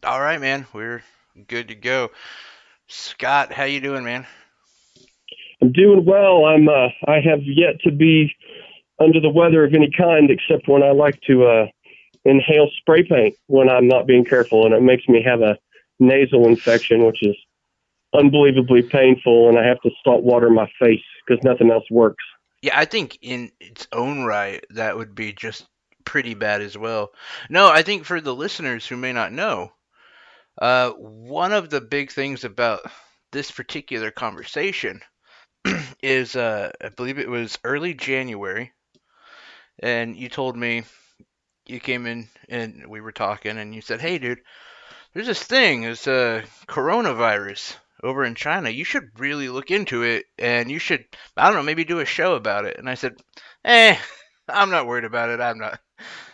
All right, man. We're good to go. Scott, how you doing, man? I'm doing well. I have yet to be under the weather of any kind, except when I like to inhale spray paint when I'm not being careful, and it makes me have a nasal infection, which is unbelievably painful, and I have to salt water my face because nothing else works. Yeah, I think in its own right that would be just pretty bad as well. No, I think for the listeners who may not know, one of the big things about this particular conversation is I believe it was early January, and you told me you came in and we were talking, and you said, "Hey, dude, there's this thing, it's coronavirus over in China. You should really look into it, and you should, I don't know, maybe do a show about it." And I said, "Eh, I'm not worried about it. I'm not.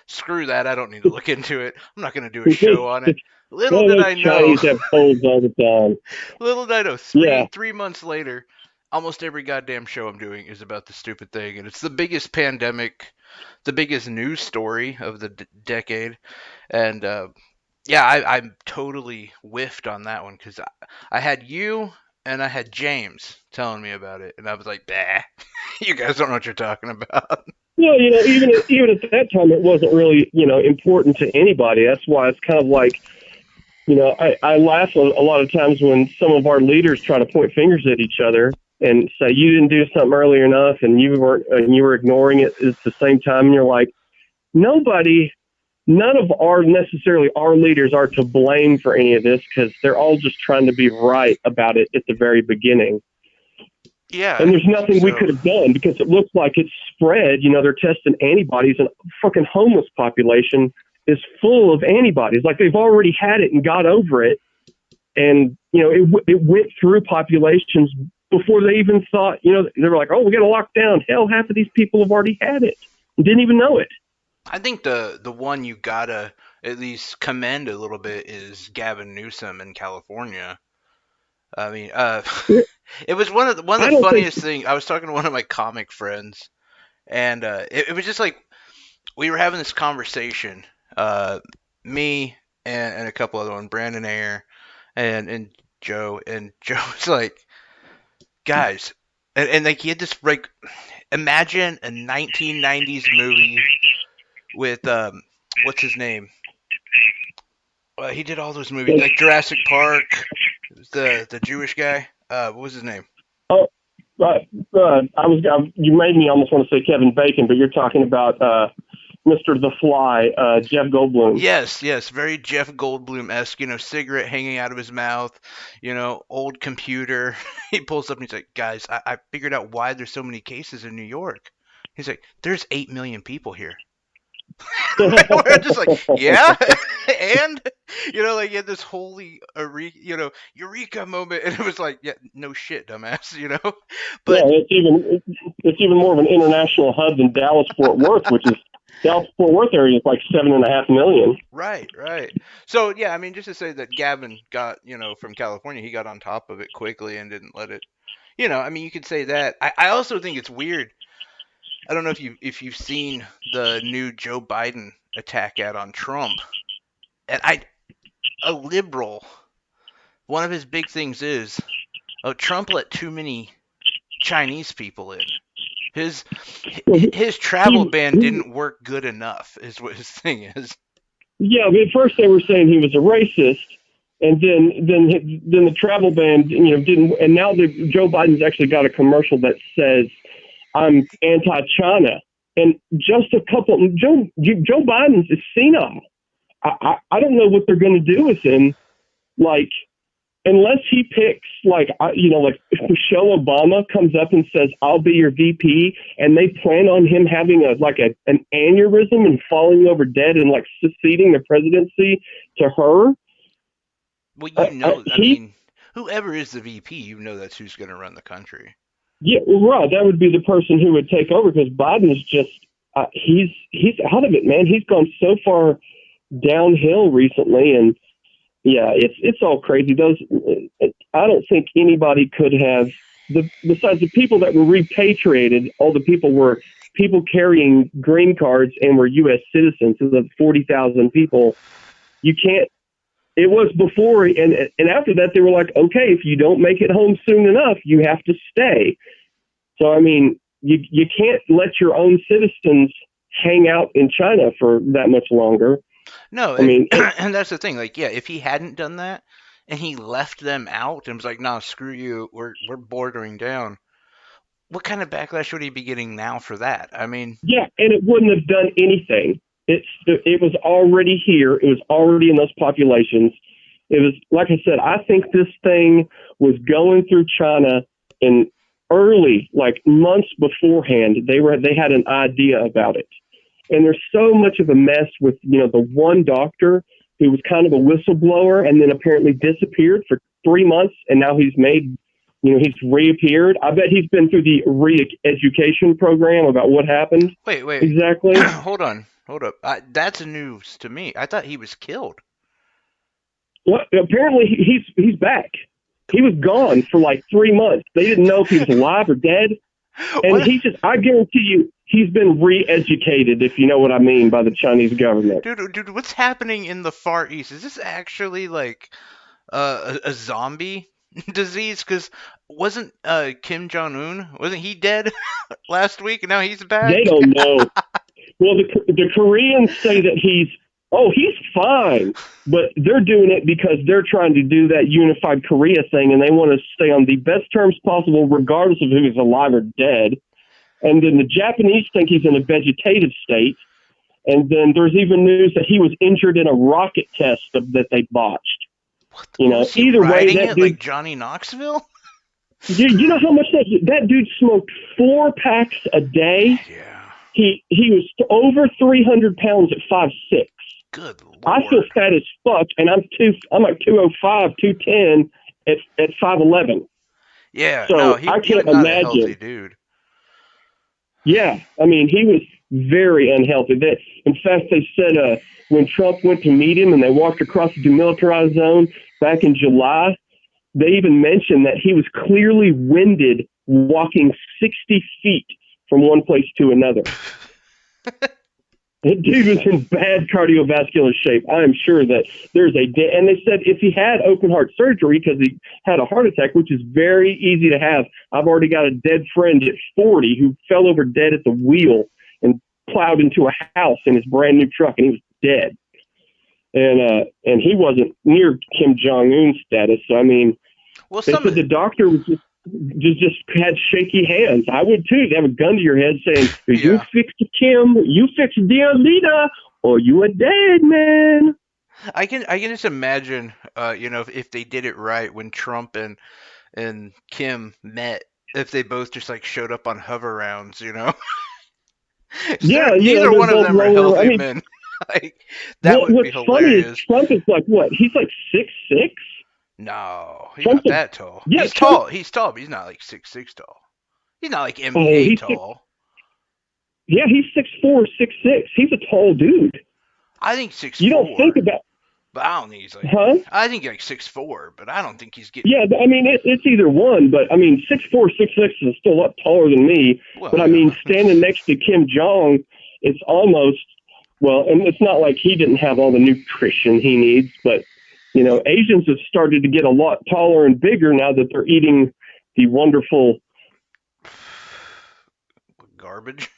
Screw that. I don't need to look into it. I'm not going to do a show on it." Little Well, did those I know, Chinese have colds all the time. little did I know, Yeah, three months later, almost every goddamn show I'm doing is about the stupid thing, and it's the biggest pandemic, the biggest news story of the decade, and yeah, I'm totally whiffed on that one because I had you and I had James telling me about it, and I was like, "Bah, you guys don't know what you're talking about." well, even at that time, it wasn't really important to anybody. That's why it's kind of like I laugh a lot of times when some of our leaders try to point fingers at each other and say you didn't do something early enough and you were ignoring it at the same time, and you're like, nobody, none of our necessarily our leaders are to blame for any of this because they're all just trying to be right about it at the very beginning. And Yeah. there's nothing we could So have done because it looks like it's spread. They're testing antibodies, and fucking homeless population is full of antibodies. Like they've already had it and got over it, and it went through populations before they even thought. They were like, "Oh, we got to lock down." Hell, half of these people have already had it and didn't even know it. I think the one you gotta at least commend a little bit is Gavin Newsom in California. I mean, it was one of I the don't think. funniest things. I was talking to one of my comic friends, and it was just like we were having this conversation, me and a couple other ones, Brandon Ayer and Joe, and Joe was like, "Guys," and like he had this like, imagine a 1990s movie with what's his name? He did all those movies like Jurassic Park. It was the Jewish guy. What was his name? Oh, you made me almost want to say Kevin Bacon, but you're talking about Mr. The Fly, Jeff Goldblum. Yes, yes, very Jeff Goldblum esque. Cigarette hanging out of his mouth. Old computer. He pulls up and he's like, "Guys, I figured out why there's so many cases in New York." He's like, "There's 8 million people here." We're just like, yeah, and like you had this holy eureka moment, and it was like, yeah, no shit, dumbass, Yeah, but it's even more of an international hub than Dallas Fort Worth, which is Dallas Fort Worth area is like 7.5 million. right, right. So yeah, I mean, just to say that Gavin got, from California, he got on top of it quickly and didn't let it. I mean, you could say that. I also think it's weird. I don't know if you've seen the new Joe Biden attack ad on Trump, and a liberal. One of his big things is, oh, Trump let too many Chinese people in. His Well, his travel he, ban he, didn't work good enough, is what his thing is. yeah, but at first they were saying he was a racist, and then the travel ban, didn't. And now Joe Biden's actually got a commercial that says, "I'm anti-China." And just a couple, Joe Biden's is senile. I don't know what they're going to do with him. Like, unless he picks like if Michelle Obama comes up and says I'll be your VP, and they plan on him having an aneurysm and falling over dead and like succeeding the presidency to her. Well, I He mean, whoever is the VP, that's who's going to run the country. Yeah, right, that would be the person who would take over because Biden's just he's out of it, man. He's gone so far downhill recently, and yeah, it's all crazy. I don't think anybody could have besides the people that were repatriated. All the people were people carrying green cards and were U.S. citizens. So the 40,000 people, you can't. It was before, and after that, they were like, okay, if you don't make it home soon enough, you have to stay. So I mean, you can't let your own citizens hang out in China for that much longer. No, I and mean, and that's the thing. Like, yeah, if he hadn't done that and he left them out and was like, "Nah, screw you. We're bordering down." What kind of backlash would he be getting now for that? I mean, yeah, and it wouldn't have done anything. It was already here. It was already in those populations. It was like I said. I think this thing was going through China in early, like months beforehand. They had an idea about it, and there's so much of a mess with the one doctor who was kind of a whistleblower and then apparently disappeared for 3 months, and now he's reappeared. I bet he's been through the re-education program about what happened wait, exactly. hold up. That's news to me. I thought he was killed. What? Apparently he's back. He was gone for like 3 months. They didn't know if he was alive or dead. And What, I guarantee you, he's been re-educated, if you know what I mean, by the Chinese government. dude? What's happening in the Far East? Is this actually like a zombie disease? Because wasn't Kim Jong Un wasn't he dead last week and now he's They back? don't know. Well, the Koreans say that he's fine, but they're doing it because they're trying to do that unified Korea thing, and they want to stay on the best terms possible, regardless of who is alive or dead. And then the Japanese think he's in a vegetative state. And then there's even news that he was injured in a rocket test that they botched. What was he Either way, riding that it dude. like Johnny Knoxville? You know how much that dude smoked 4 packs a day. Yeah. He was over 300 pounds at 5'6". Good I feel lord. fat as fuck, and I'm like 205, 210 at 5'11". Yeah, no, So I he was can't not a healthy imagine. dude. Yeah, I mean, he was very unhealthy. In fact, they said when Trump went to meet him and they walked across the demilitarized zone back in July, they even mentioned that he was clearly winded walking 60 feet from one place to another. That dude was in bad cardiovascular shape. I am sure that and they said if he had open heart surgery because he had a heart attack, which is very easy to have. I've already got a dead friend at 40 who fell over dead at the wheel and plowed into a house in his brand new truck, and he was dead. And he wasn't near Kim Jong Un status. So I mean, Well, they some said the doctor was just had shaky hands. I would too. They have a gun to your head saying, "You yeah. fix Kim, you fix dear leader, or you are dead, man." I can just imagine if they did it right when Trump and Kim met, if they both just like showed up on hover rounds, you know. Yeah, Neither they're one of both them are rolling around. I healthy mean, men. Like that would be what's funny is hilarious. Trump is like what? He's like 6'6". No, he's not Trump's a that tall. yeah, He's Trump. tall. He's tall, but he's not like 6'6" tall. He's not like Oh, NBA tall. he's 6'4", 6'6". He's a tall dude. I think six You don't think four, about, but I don't think he's like. huh? I think like 6'4", but I don't think he's getting. Yeah, I mean it's either one, but I mean 6'4", 6'6" is still a lot taller than me. But Well, I yeah. mean standing next to Kim Jong, it's almost well, and it's not like he didn't have all the nutrition he needs, but Asians have started to get a lot taller and bigger now that they're eating the wonderful. Garbage.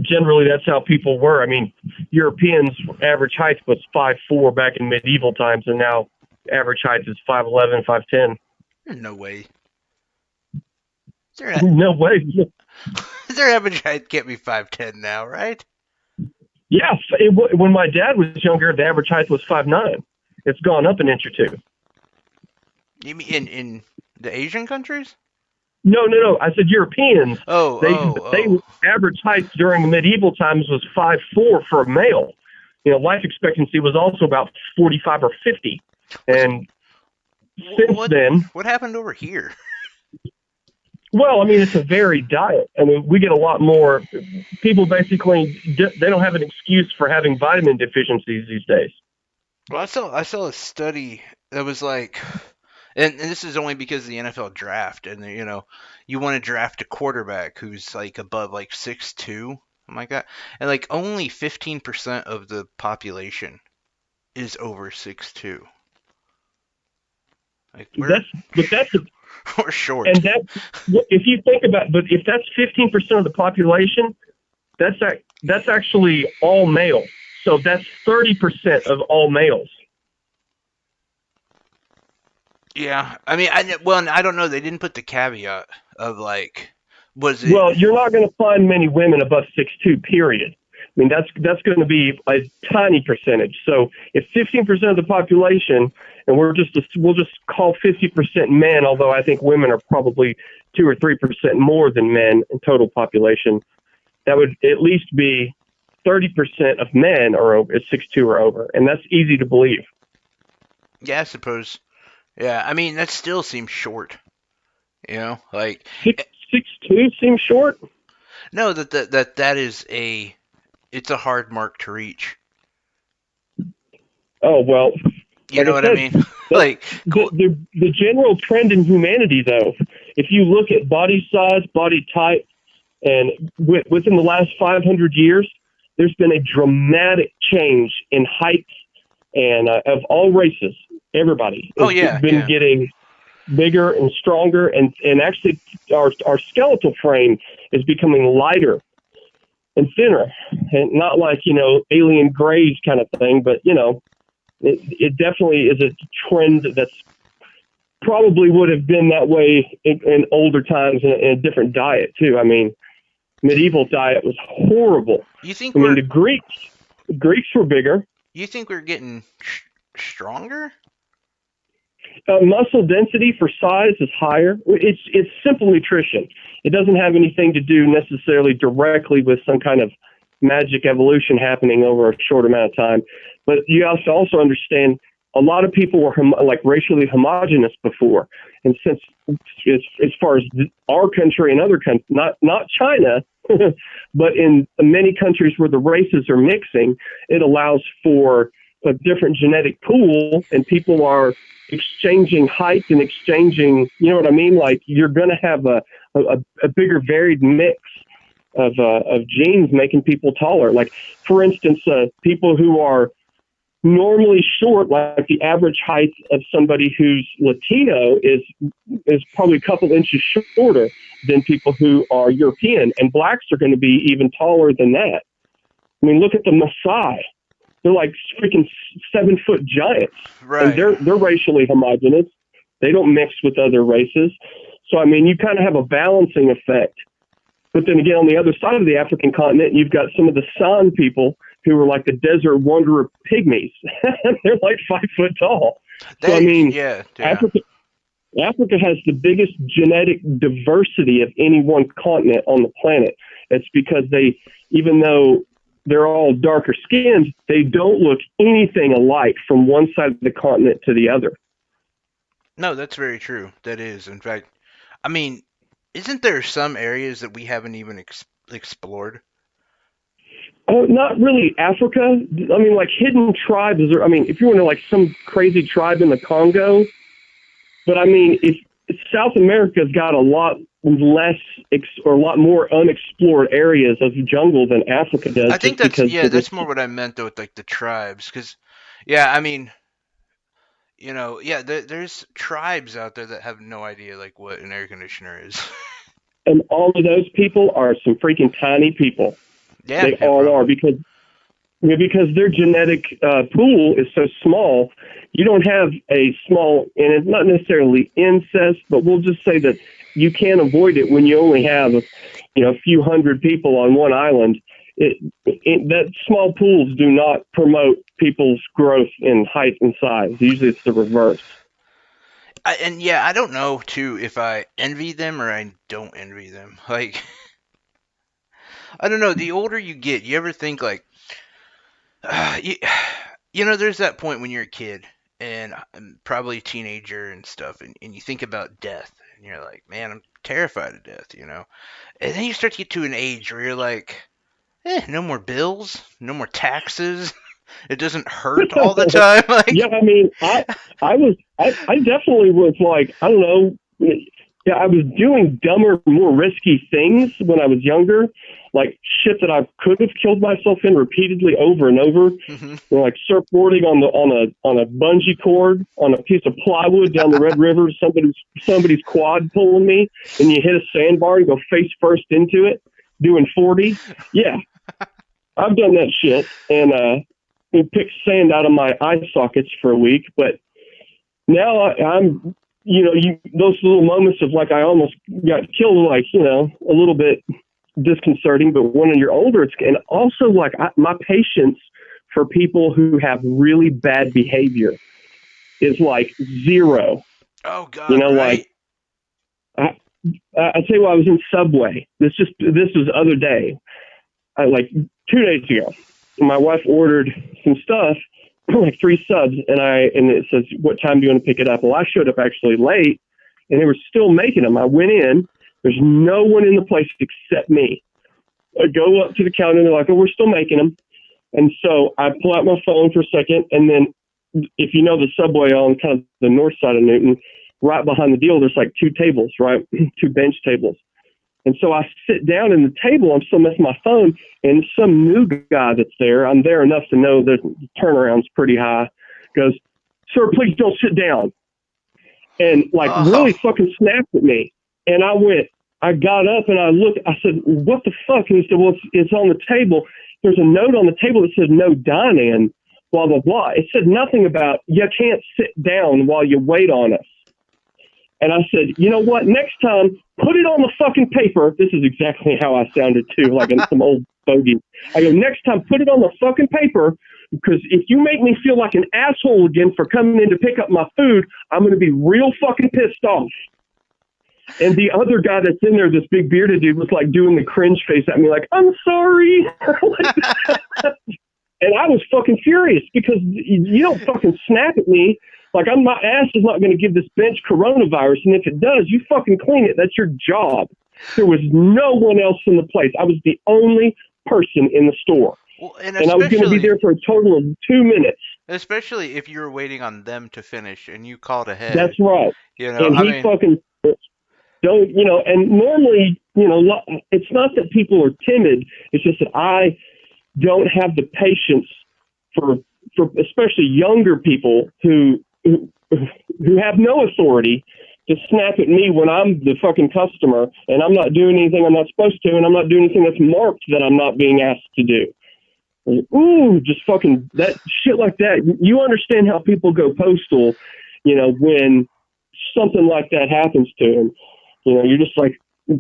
Generally, that's how people were. I mean, Europeans' average height was 5'4" back in medieval times, and now average height is 5'11", 5'10". There's no way. Their No way. their average height can't be 5'10" now, right? Yes, when my dad was younger, the average height was 5'9". It's gone up an inch or two. You mean in the Asian countries? No. I said Europeans. Oh, oh, They oh. average height during the medieval times was 5'4" for a male. Life expectancy was also about 45 or 50. And since What then, what happened over here? well, I mean, it's a varied diet. I mean, we get a lot more. People basically they don't have an excuse for having vitamin deficiencies these days. Well, I saw a study that was like And this is only because of the NFL draft, and you want to draft a quarterback who's like above like 6'2", something like that, and like only 15% of the population is over 6'2". Like we're That's but that's we're short. and that if you think about, but if that's 15% of the population, that's actually all male. So that's 30% of all males. Yeah, I mean, I don't know. They didn't put the caveat of like, was it? Well, you're not going to find many women above 6'2", period. I mean, that's going to be a tiny percentage. So if 15% of the population, and we'll just call 50% men, although I think women are probably 2 or 3% more than men in total population, that would at least be 30% of men are over, 6'2" or over, and that's easy to believe. Yeah, I suppose. Yeah, I mean that still seems short. Like Six eh, 6'2" seems short. no, that is it's a hard mark to reach. Oh well, You like know I what I said, mean? that Like, the general trend in humanity, though, if you look at body size, body type, and within the last 500 years, there's been a dramatic change in height and of all races. Everybody oh has yeah, been yeah, getting bigger and stronger, and actually our skeletal frame is becoming lighter and thinner, and not like alien grays kind of thing, but it definitely is a trend that's probably would have been that way in older times in a different diet too. I mean, medieval diet was horrible. you think I mean, we're the Greeks were bigger. you think we're getting stronger? Muscle density for size is higher. It's simple nutrition. It doesn't have anything to do necessarily directly with some kind of magic evolution happening over a short amount of time. But you have to also understand a lot of people were like racially homogenous before, and since as far as our country and other countries, not China, but in many countries where the races are mixing, it allows for a different genetic pool, and people are exchanging height and exchanging, you know what I mean? Like you're going to have a bigger varied mix of genes making people taller. Like for instance, people who are normally short, like the average height of somebody who's Latino is probably a couple inches shorter than people who are European, and blacks are going to be even taller than that. I mean, look at the Maasai. They're like freaking 7-foot giants, and Right. they're racially homogenous. They don't mix with other races. So I mean, you kind of have a balancing effect. But then again, on the other side of the African continent, you've got some of the San people who are like the desert wanderer pygmies. They're like 5 foot tall. So I mean, Yeah, yeah. Africa Africa has the biggest genetic diversity of any one continent on the planet. It's because even though they're all darker skinned, they don't look anything alike from one side of the continent to the other. No, that's very true. That is, in fact, I mean, isn't there some areas that we haven't even explored? Oh, not really Africa. I mean, like hidden tribes. I mean, if you want to like some crazy tribe in the Congo, but I mean, if South America's got a lot less or a lot more unexplored areas of jungle than Africa does, I think just because yeah, of this. that's more what I meant though with like the tribes, because yeah, I mean, yeah, there's tribes out there that have no idea like what an air conditioner is. And all of those people are some freaking tiny people. Yeah, They yeah, all are probably. because their genetic pool is so small. You don't have a small, and it's not necessarily incest, but we'll just say that you can't avoid it when you only have a few hundred people on one island. That small pools do not promote people's growth in height and size. Usually, it's the reverse. And yeah, I don't know too if I envy them or I don't envy them. Like, I don't know. The older you get, you ever think like, uh, you, there's that point when you're a kid and probably a teenager and stuff, and you think about death, and you're like, man, I'm terrified of death. And then you start to get to an age where you're like, no more bills, no more taxes. It doesn't hurt all the time. Yeah, Like, I mean, I definitely was like, I don't know. Yeah, I was doing dumber, more risky things when I was younger, like shit that I could have killed myself in repeatedly over and over. mhm. You know, like surfboarding on a bungee cord on a piece of plywood down the Red River. Somebody's quad pulling me, and you hit a sandbar and go face first into it, doing 40. Yeah, I've done that shit, and it picked sand out of my eye sockets for a week. But now I'm, you know, those little moments of like I almost got killed, like, you know, a little bit disconcerting. But when you're older, and also like my patience for people who have really bad behavior is like zero. Oh You God, know, like right? I, I tell you what, I was in Subway. This was the other day, like 2 days ago. My wife ordered some stuff, like 3 subs, and it says, "What time do you want to pick it up?" Well, I showed up actually late, and they were still making them. I went in. There's no one in the place except me. I go up to the counter, and they're like, "Oh, we're still making them." And so I pull out my phone for a second, and then if you know the Subway on kind of the north side of Newton, right behind the deal, there's like 2 tables, right? 2 bench tables. And so I sit down in the table. I'm still messing my phone, and some new guy that's there. I'm there enough to know that the turnaround's pretty high. Goes, "Sir, please don't sit down," and like Oh, really fucking snapped at me. And I got up and I looked. I said, "What the fuck?" And he said, "Well, it's on the table. There's a note on the table that says no dining, blah blah blah." It said nothing about you can't sit down while you wait on us. And I said, "You know what? Next time, put it on the fucking paper." This is exactly how I sounded too, like in some old bogey. I go, "Next time, put it on the fucking paper, because if you make me feel like an asshole again for coming in to pick up my food, I'm going to be real fucking pissed off." And the other guy that's in there, this big bearded dude, was like doing the cringe face at me, like, "I'm sorry." And I was fucking furious because you don't fucking snap at me. Like, my ass is not going to give this bench coronavirus. And if it does, you fucking clean it. That's your job. There was no one else in the place. I was the only person in the store. well, and And I was going to be there for a total of 2 minutes. especially if you were waiting on them to finish and you called ahead. That's right. You know, And I he mean, fucking don't, you know, and normally, you know, it's not that people are timid. It's just that I don't have the patience for especially younger people who have no authority to snap at me when I'm the fucking customer and I'm not doing anything I'm not supposed to, and I'm not doing anything that's marked that I'm not being asked to do. Ooh, just fucking that shit like that. You understand how people go postal, you know, when something like that happens to them. You know, you're just like,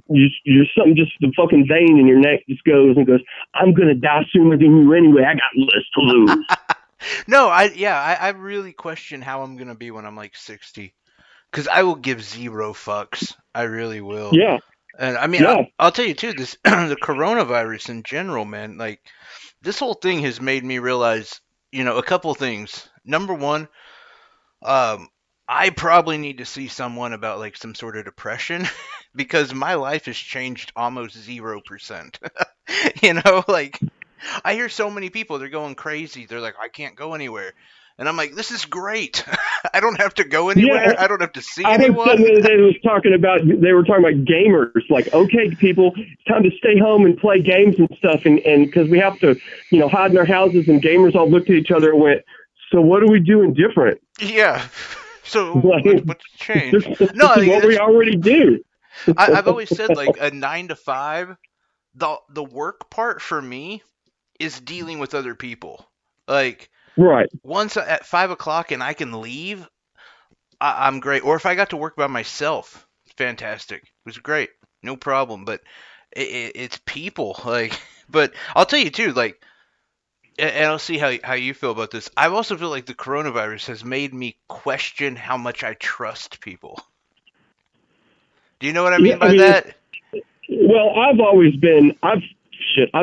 you're something, just the fucking vein in your neck just goes and goes, "I'm going to die sooner than you anyway. I got less to lose." no, I really question how I'm gonna be when I'm like 60, because I will give zero fucks. I really will. Yeah, And I mean, yeah. I'll tell you too. This the coronavirus in general, man. Like, this whole thing has made me realize, a couple things. Number one, um, I probably need to see someone about like some sort of depression because my life has changed almost 0%. Like, I hear so many people, they're going crazy. They're like, "I can't go anywhere." And I'm like, "This is great. I don't have to go Yeah, anywhere. I don't have to see I heard something anyone." the other day that was talking about, they were talking about gamers, like, "Okay, people, it's time to stay home and play games and stuff," and because we have to, you know, hide in our houses, and gamers all looked at each other and went, "So what are we doing different?" Yeah. So Like, what's this, changed? No, this is like, what we already do. I've always said like a 9 to 5. The work part for me is dealing with other people. Like, Right. once at 5 o'clock and I can leave, I'm great. Or if I got to work by myself, fantastic. It was great, no problem. But it's people, like. But I'll tell you too, like, and I'll see how you feel about this. I also feel like the coronavirus has made me question how much I trust people. Do you know what I Yeah, mean I by mean, that? well, I've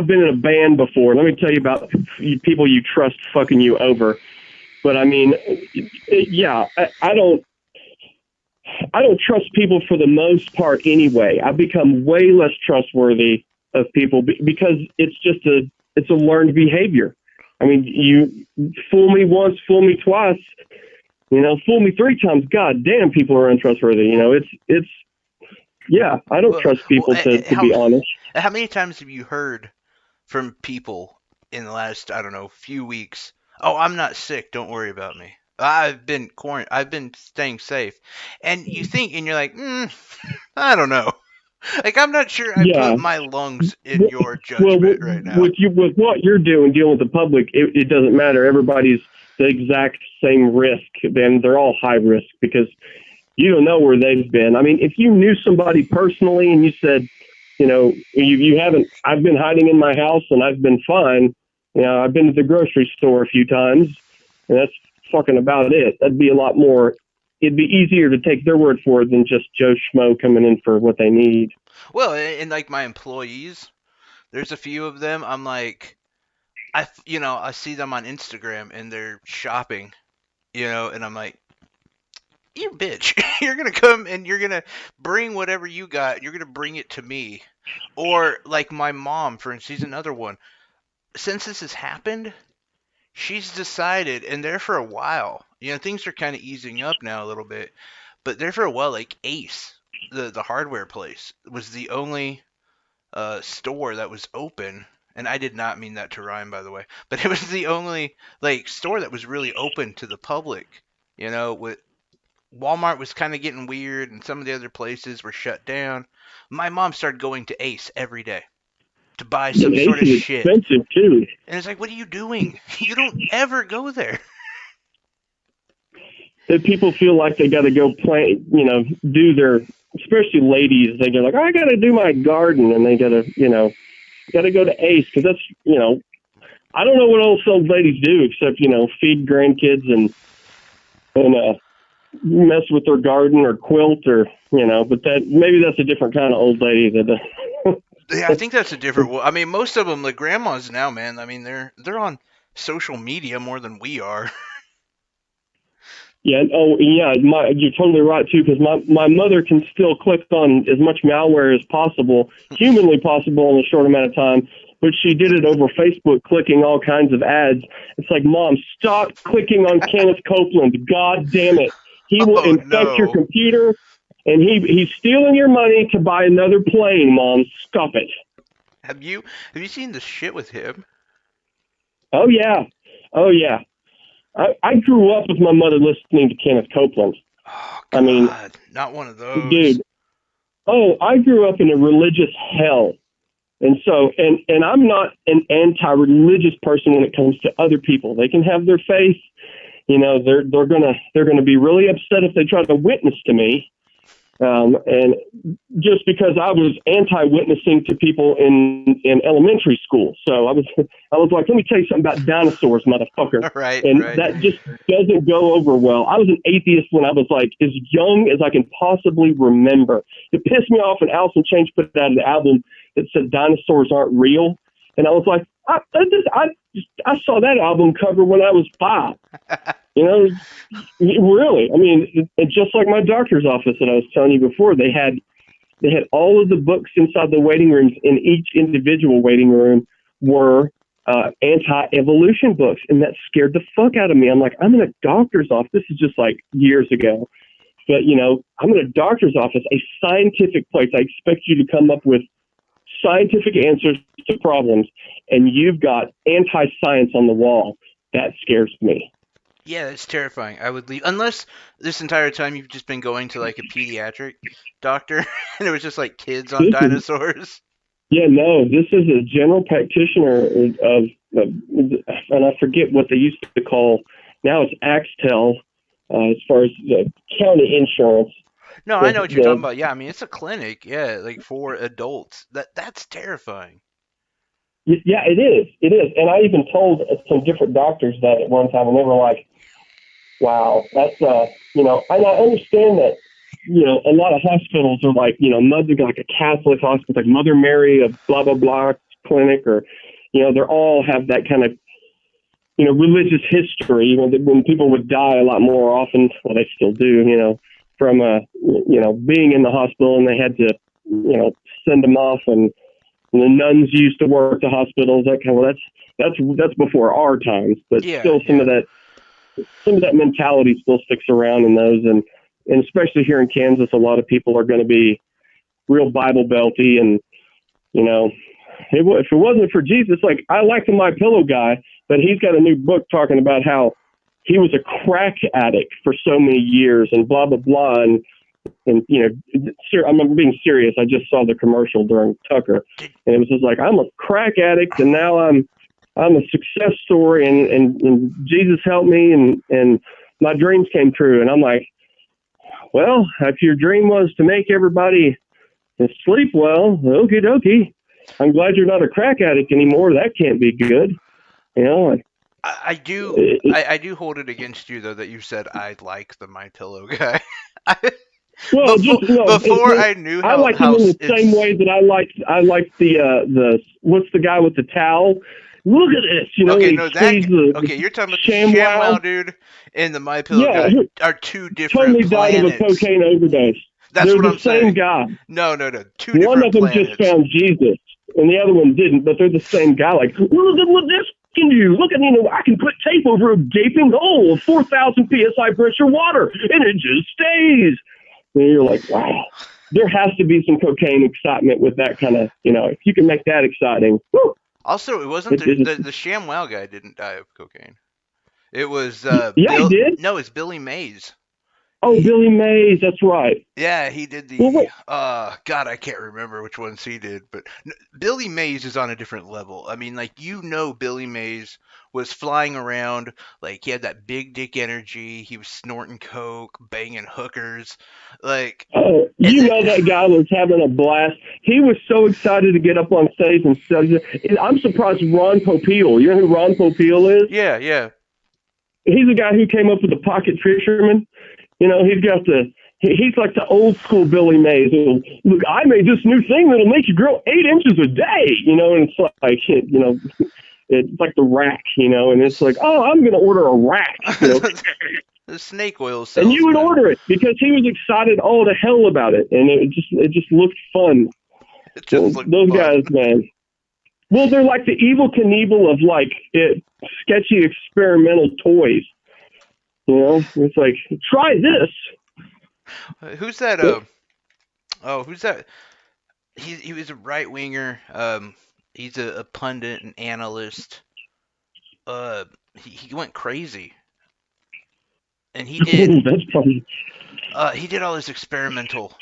been in a band before. Let me tell you about people you trust fucking you over. But I mean, yeah, I don't trust people for the most part anyway. I've become way less trustworthy of people because it's a learned behavior. I mean, you fool me once, fool me twice, fool me three times. God damn, people are untrustworthy. It's yeah, I don't Well, trust people to be honest. how many times have you heard from people in the last, I don't know, few weeks? Oh, I'm not sick. Don't worry about me. I've been staying safe. And you think, and you're like, I don't know. Like, I'm not sure I Yeah. put my lungs in your Well, judgment right now. with what you're doing, dealing with the public, it doesn't matter. Everybody's the exact same risk. Then they're all high risk because you don't know where they've been. I mean, if you knew somebody personally and you said, you haven't, I've been hiding in my house and I've been fine. I've been to the grocery store a few times and that's fucking about it. That'd be a lot more, it'd be easier to take their word for it than just Joe Schmo coming in for what they need. Well, and like my employees, there's a few of them. I'm like, I see them on Instagram and they're shopping, and I'm like, you bitch, you're gonna come and you're gonna bring whatever you got, you're gonna bring it to me. Or like my mom, for instance, she's another one. Since this has happened, she's decided, and there for a while, things are kind of easing up now a little bit, but there for a while, like Ace, the hardware place, was the only store that was open. And I did not mean that to rhyme, by the way, but it was the only like store that was really open to the public. With Walmart was kind of getting weird, and some of the other places were shut down. My mom started going to Ace every day to buy And some Ace sort of is shit. expensive too. And it's like, what are you doing? You don't ever go there. That people feel like they got to go play, do their, especially ladies, they go like, oh, I got to do my garden, and they got to, got to go to Ace because that's, I don't know what else old ladies do except, feed grandkids and mess with their garden or quilt or, but that maybe that's a different kind of old lady that. Yeah, I think that's a different. I mean, most of them, like grandmas now, man. I mean, they're on social media more than we are. Yeah. Oh, yeah. You're totally right too, because my mother can still click on as much malware as possible, humanly possible, in a short amount of time. But she did it over Facebook, clicking all kinds of ads. It's like, Mom, stop clicking on Kenneth Copeland. God damn it! He will Oh infect your no! computer, and he's stealing your money to buy another plane. Mom, stop it. Have you seen the shit with him? Oh yeah, oh yeah. I grew up with my mother listening to Kenneth Copeland. Oh I mean, God, not one of those. dude. Oh, I grew up in a religious hell. And so, and I'm not an anti-religious person when it comes to other people. They can have their faith. They're gonna be really upset if they try to witness to me. And just because I was anti-witnessing to people in elementary school, so I was like, let me tell you something about dinosaurs, motherfucker, Right, and right. that just doesn't go over well. I was an atheist when I was like as young as I can possibly remember. It pissed me off, and Alice in Chains put out an album that said dinosaurs aren't real, and I was like, I saw that album cover when I was 5. Really. I mean, just like my doctor's office that I was telling you before, they had all of the books inside the waiting rooms. In each individual waiting room were anti-evolution books, and that scared the fuck out of me. I'm like, I'm in a doctor's office. This is just like years ago, but I'm in a doctor's office, a scientific place. I expect you to come up with scientific answers to problems, and you've got anti-science on the wall. That scares me. Yeah, it's terrifying. I would leave unless this entire time you've just been going to like a pediatric doctor and it was just like kids on This is dinosaurs. Yeah, no, this is a general practitioner and I forget what they used to call, now it's Axtel, as far as the county insurance. No, I The, know what you're talking the, about. Yeah, I mean it's a clinic. Yeah, like for adults. That's terrifying. yeah, it is. It is. And I even told some different doctors that at one time, and they were like, wow, that's, and I understand that, a lot of hospitals are like, like a Catholic hospital, like Mother Mary, a blah, blah, blah clinic, or, they're all have that kind of, religious history, when people would die a lot more often, well, they still do, from, being in the hospital and they had to, send them off, and the nuns used to work the hospitals, that kind of, well, That's before our times, but Yeah, still some of that mentality still sticks around in those, and especially here in Kansas, a lot of people are going to be real Bible belty, and you know, if it wasn't for Jesus, like I like the My Pillow guy, but he's got a new book talking about how he was a crack addict for so many years and blah blah blah, and I'm being serious. I just saw the commercial during Tucker, and it was just like, I'm a crack addict, and now I'm a success story, and Jesus helped me, and my dreams came true. And I'm like, well, if your dream was to make everybody sleep well, okie dokie. I'm glad you're not a crack addict anymore. That can't be good. You know, I do hold it against you though that you said I like the My Pillow guy. well, before just before I knew I like him how in the same it's way that I like the what's the guy with the towel? Look at this, okay. he No, sees okay. You're talking about the ShamWow. ShamWow dude and the My Pillow Yeah, guy who are two different totally died of a planets. cocaine overdose. That's They're what the I'm same saying. guy. No, two One different of them just planets. found Jesus, and the other one didn't, but they're the same guy. Like, look at what this can do. Look at, I can put tape over a gaping hole of 4,000 psi pressure water, and it just stays. And you're like, wow. There has to be some cocaine excitement with that kind of, if you can make that exciting. Whew, Also, it wasn't the ShamWow guy didn't die of cocaine. It was yeah, he Bill. did. No, it's Billy Mays. Oh, Billy Mays, that's right. Yeah, he did Well, the. wait. God, I can't remember which ones he did, but Billy Mays is on a different level. I mean, like Billy Mays was flying around like he had that big dick energy. He was snorting coke, banging hookers, like. Oh, that guy was having a blast. He was so excited to get up on stage and stuff. I'm surprised Ron Popeil. You know who Ron Popeil is? Yeah, yeah. He's the guy who came up with the pocket fisherman. He's like the old school Billy Mays. Look, I made this new thing that'll make you grow 8 inches a day, and it's like, it's like the rack, and it's like, oh, I'm going to order a rack, The snake oil salesman. And you would order it because he was excited all to hell about it, and it just looked fun. Those fun. Guys, man. Well, they're like the Evel Knievel of like sketchy experimental toys. It's like, try this. Who's that? Who's that? He was a right winger. He's a pundit and analyst. He went crazy, and he did. That's probably. He did all this experimental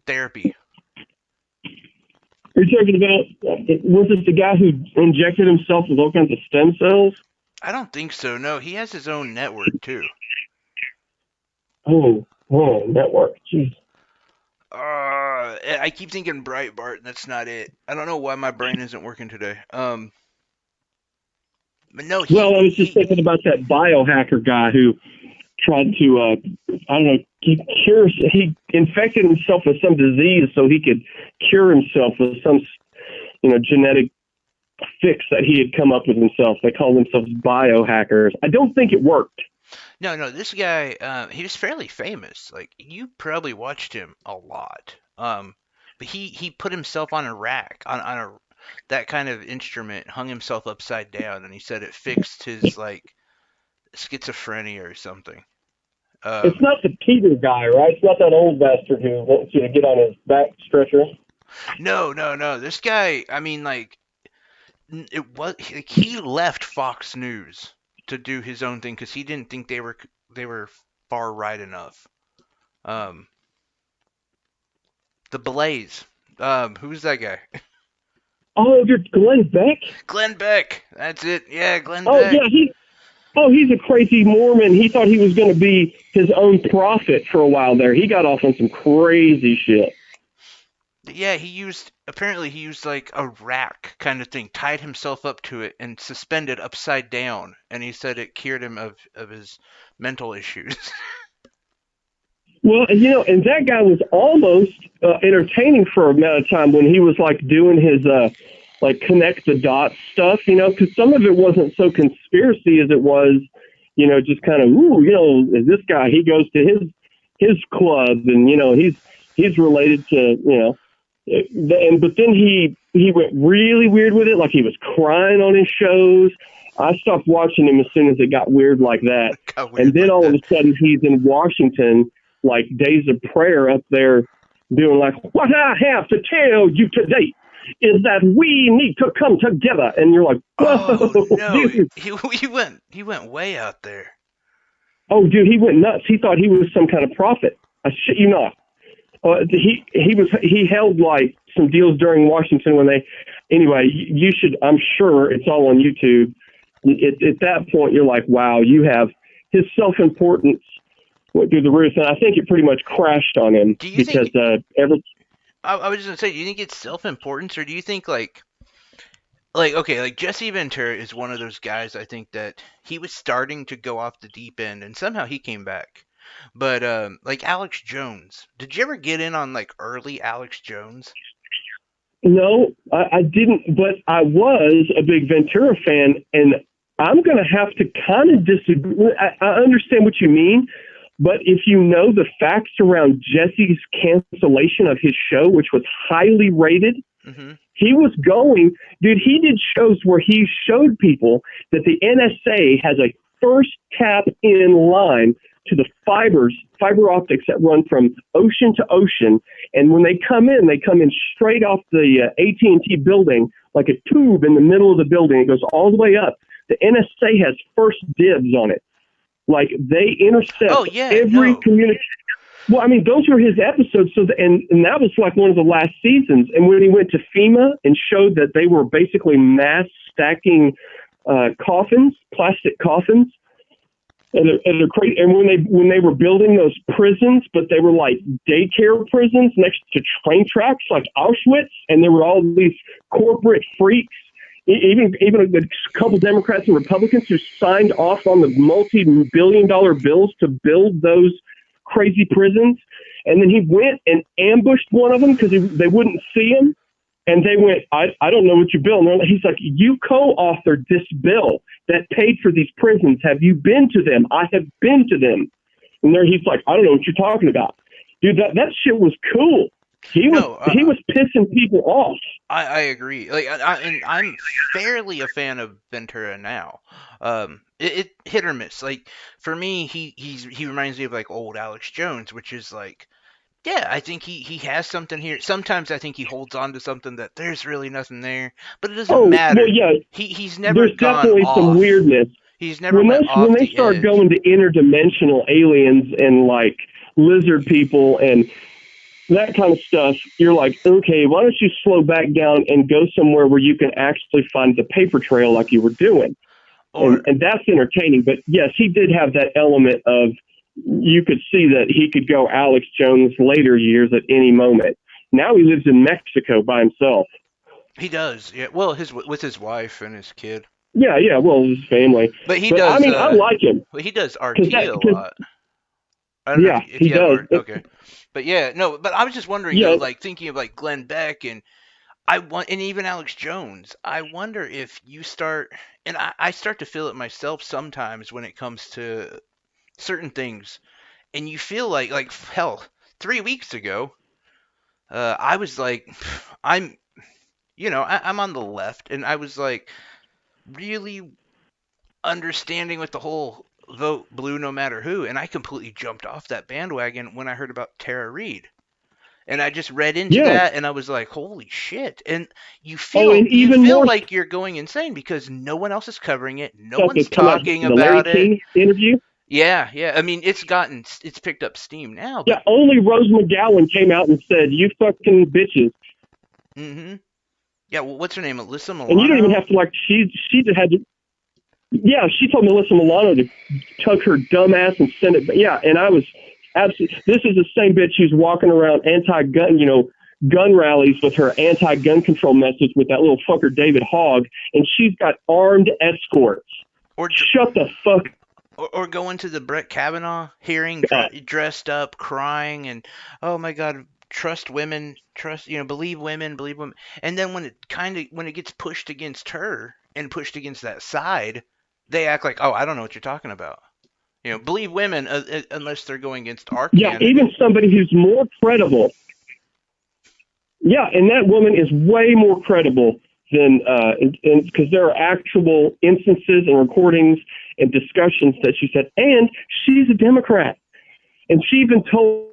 therapy. Are you talking about? Was it the guy who injected himself with all kinds of stem cells? I don't think so. No, he has his own network too. Oh, network. Jeez. I keep thinking Breitbart, and that's not it. I don't know why my brain isn't working today. But no. I was just thinking about that biohacker guy who tried to, he infected himself with some disease so he could cure himself with some, genetic fix that he had come up with himself. They called themselves biohackers. I don't think it worked. No, this guy, he was fairly famous. Like, you probably watched him a lot. But he put himself on a rack, on that kind of instrument, hung himself upside down, and he said it fixed his, like, schizophrenia or something. It's not the Peter guy, right? It's not that old bastard who wants you to get on his back stretcher. No. This guy, I mean, like, he left Fox News to do his own thing because he didn't think they were far right enough. The Blaze. Who's that guy? Oh, you're Glenn Beck? Glenn Beck. That's it. Yeah, Glenn Beck. Oh, yeah, he's a crazy Mormon. He thought he was going to be his own prophet for a while there. He got off on some crazy shit. Yeah, apparently he used like a rack kind of thing, tied himself up to it and suspended upside down, and he said it cured him of his mental issues. Well, and that guy was almost entertaining for a amount of time when he was like doing his like connect the dots stuff, because some of it wasn't so conspiracy as it was, just kind of, this guy, he goes to his club and, he's related to, But then he went really weird with it, like he was crying on his shows. I stopped watching him as soon as it got weird like that. Got And weird then like all of that. a sudden he's in Washington, like days of prayer up there, doing like, "What I have to tell you today is that we need to come together." And you're like, Oh "Whoa, no, dude!" he went way out there. Oh, dude, he went nuts. He thought he was some kind of prophet. I shit you not. He held like some deals during Washington when they. Anyway, you should. I'm sure it's all on YouTube. At that point, you're like, wow, you have his self importance went through the roof, and I think it pretty much crashed on him Do you because think? every. I was gonna say, do you think it's self-importance, or do you think okay, like Jesse Ventura is one of those guys. I think that he was starting to go off the deep end, and somehow he came back. But like Alex Jones, did you ever get in on like early Alex Jones? No, I didn't, but I was a big Ventura fan, and I'm going to have to kind of disagree. I understand what you mean, but if you know the facts around Jesse's cancellation of his show, which was highly rated, Mm-hmm. he was going, dude, he did shows where he showed people that the NSA has a first tap in line to the fiber optics that run from ocean to ocean. And when they come in straight off the AT&T building, like a tube in the middle of the building. It goes all the way up. The NSA has first dibs on it. Like they Oh intercept yeah, every no. communication. Well, I mean, those were his episodes. And that was like one of the last seasons. And when he went to FEMA and showed that they were basically mass stacking coffins, plastic coffins, and when they were building those prisons, but they were like daycare prisons next to train tracks, like Auschwitz, and there were all these corporate freaks. Even a couple Democrats and Republicans who signed off on the multi-billion-dollar bills to build those crazy prisons. And then he went and ambushed one of them because they wouldn't see him. And they went, I don't know what you built. And he's like, you co-authored this bill that paid for these prisons. Have you been to them? I have been to them. And there he's like, I don't know what you're talking about. Dude, that shit was cool. No, He was pissing people off. I agree. Like, and I'm fairly a fan of Ventura now. It hit or miss. Like for me, he reminds me of like old Alex Jones, which is like, yeah, I think he has something here. Sometimes I think he holds on to something that there's really nothing there, but it doesn't Oh, well, matter. yeah, He's never there's gone definitely some off. weirdness. He's never went When off they the start edge. going to interdimensional aliens and like lizard people and that kind of stuff, you're like, okay, why don't you slow back down and go somewhere where you can actually find the paper trail like you were doing? Or And that's entertaining. But yes, he did have that element of you could see that he could go Alex Jones later years at any moment. Now he lives in Mexico by himself. he does, yeah. Well, his with his wife and his kid. Yeah, yeah. Well, his family. But he But I does. mean, I like him He does because RT a cause, lot. I don't know yeah, if he you have does. art. Okay, but yeah, no. But I was just wondering though, Yeah. like thinking of like Glenn Beck and I want, and even Alex Jones. I wonder if you start, and I start to feel it myself sometimes when it comes to certain things, and you feel like hell. 3 weeks ago, I was like, I'm, I'm on the left, and I was like really understanding with the whole vote blue no matter who, and I completely jumped off that bandwagon when I heard about Tara Reid. And I just read into Yeah. that and I was like, holy shit. And Oh, and you even feel more like you're going insane because no one else is covering it. No stuff one's that's come out talking the Larry about it. King interview. Yeah, yeah. I mean, it's picked up steam now, but Yeah, only Rose McGowan came out and said, "You fucking bitches," mhm. Yeah, well, what's her name? Alyssa and you don't even Milano? have to like. She had to. Yeah, she told Melissa Milano to tuck her dumb ass and send it. Yeah, and I was absolutely. This is the same bitch who's walking around anti-gun, gun rallies with her anti-gun control message with that little fucker David Hogg, and she's got armed escorts. Or Shut the fuck or going to the Brett Kavanaugh hearing up. dressed up, crying, and oh my God, trust women, believe women, believe women. And then when it gets pushed against her and pushed against that side, they act like, oh, I don't know what you're talking about. Believe women unless they're going against our Yeah, even candidate. somebody who's more credible. Yeah, and that woman is way more credible than because there are actual instances and recordings and discussions that she said, and she's a Democrat, and she even told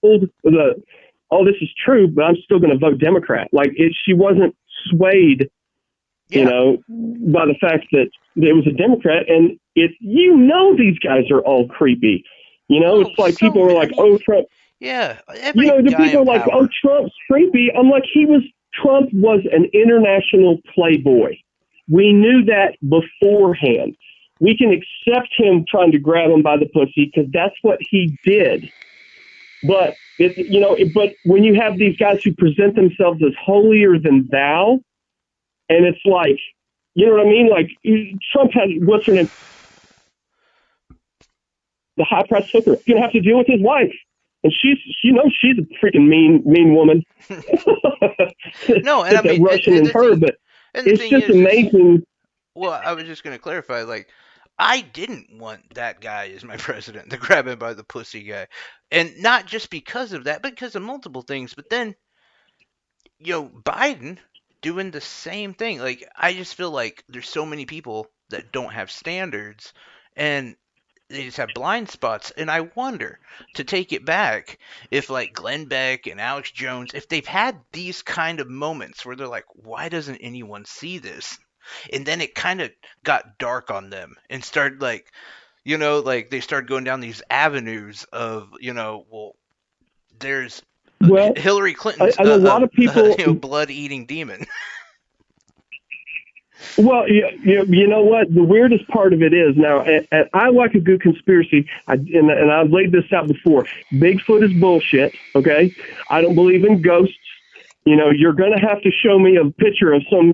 the, "Oh, this is true, but I'm still going to vote Democrat." Like she wasn't swayed, Yeah. by the fact that it was a Democrat, and these guys are all creepy. Oh, It's like people are I like, mean, "Oh, Trump." yeah, every The guy people in are like, "Oh, power. Trump's creepy." I'm like, Trump was an international playboy. We knew that beforehand. We can accept him trying to grab him by the pussy because that's what he did. But but when you have these guys who present themselves as holier than thou, and it's like, you know what I mean? Like Trump had what's her name, the high price hooker. He's gonna have to deal with his wife, and she's a freaking mean woman. No, and I Put that mean, Russian in her, but and the it's thing just is, amazing. well, I was just gonna clarify, like, I didn't want that guy as my president, the grab him by the pussy guy, and not just because of that, but because of multiple things. But then, Biden doing the same thing. Like, I just feel like there's so many people that don't have standards, and they just have blind spots. And I wonder, to take it back, if like Glenn Beck and Alex Jones, if they've had these kind of moments where they're like, why doesn't anyone see this? And then it kind of got dark on them and started like, like they started going down these avenues of, well, there's Well, Hillary Clinton's a lot of people. blood eating demon. Well, you know what? The weirdest part of it is now, and I like a good conspiracy, and I've laid this out before. Bigfoot is bullshit, okay? I don't believe in ghosts. You're going to have to show me a picture of some,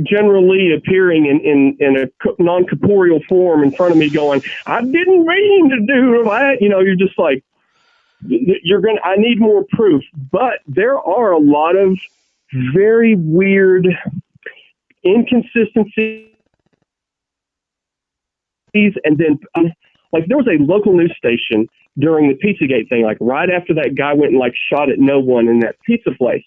General Lee appearing in a non-corporeal form in front of me going, I didn't mean to do that. You're just like, I need more proof. But there are a lot of very weird inconsistencies, and then like there was a local news station during the Pizzagate thing, like right after that guy went and like shot at no one in that pizza place,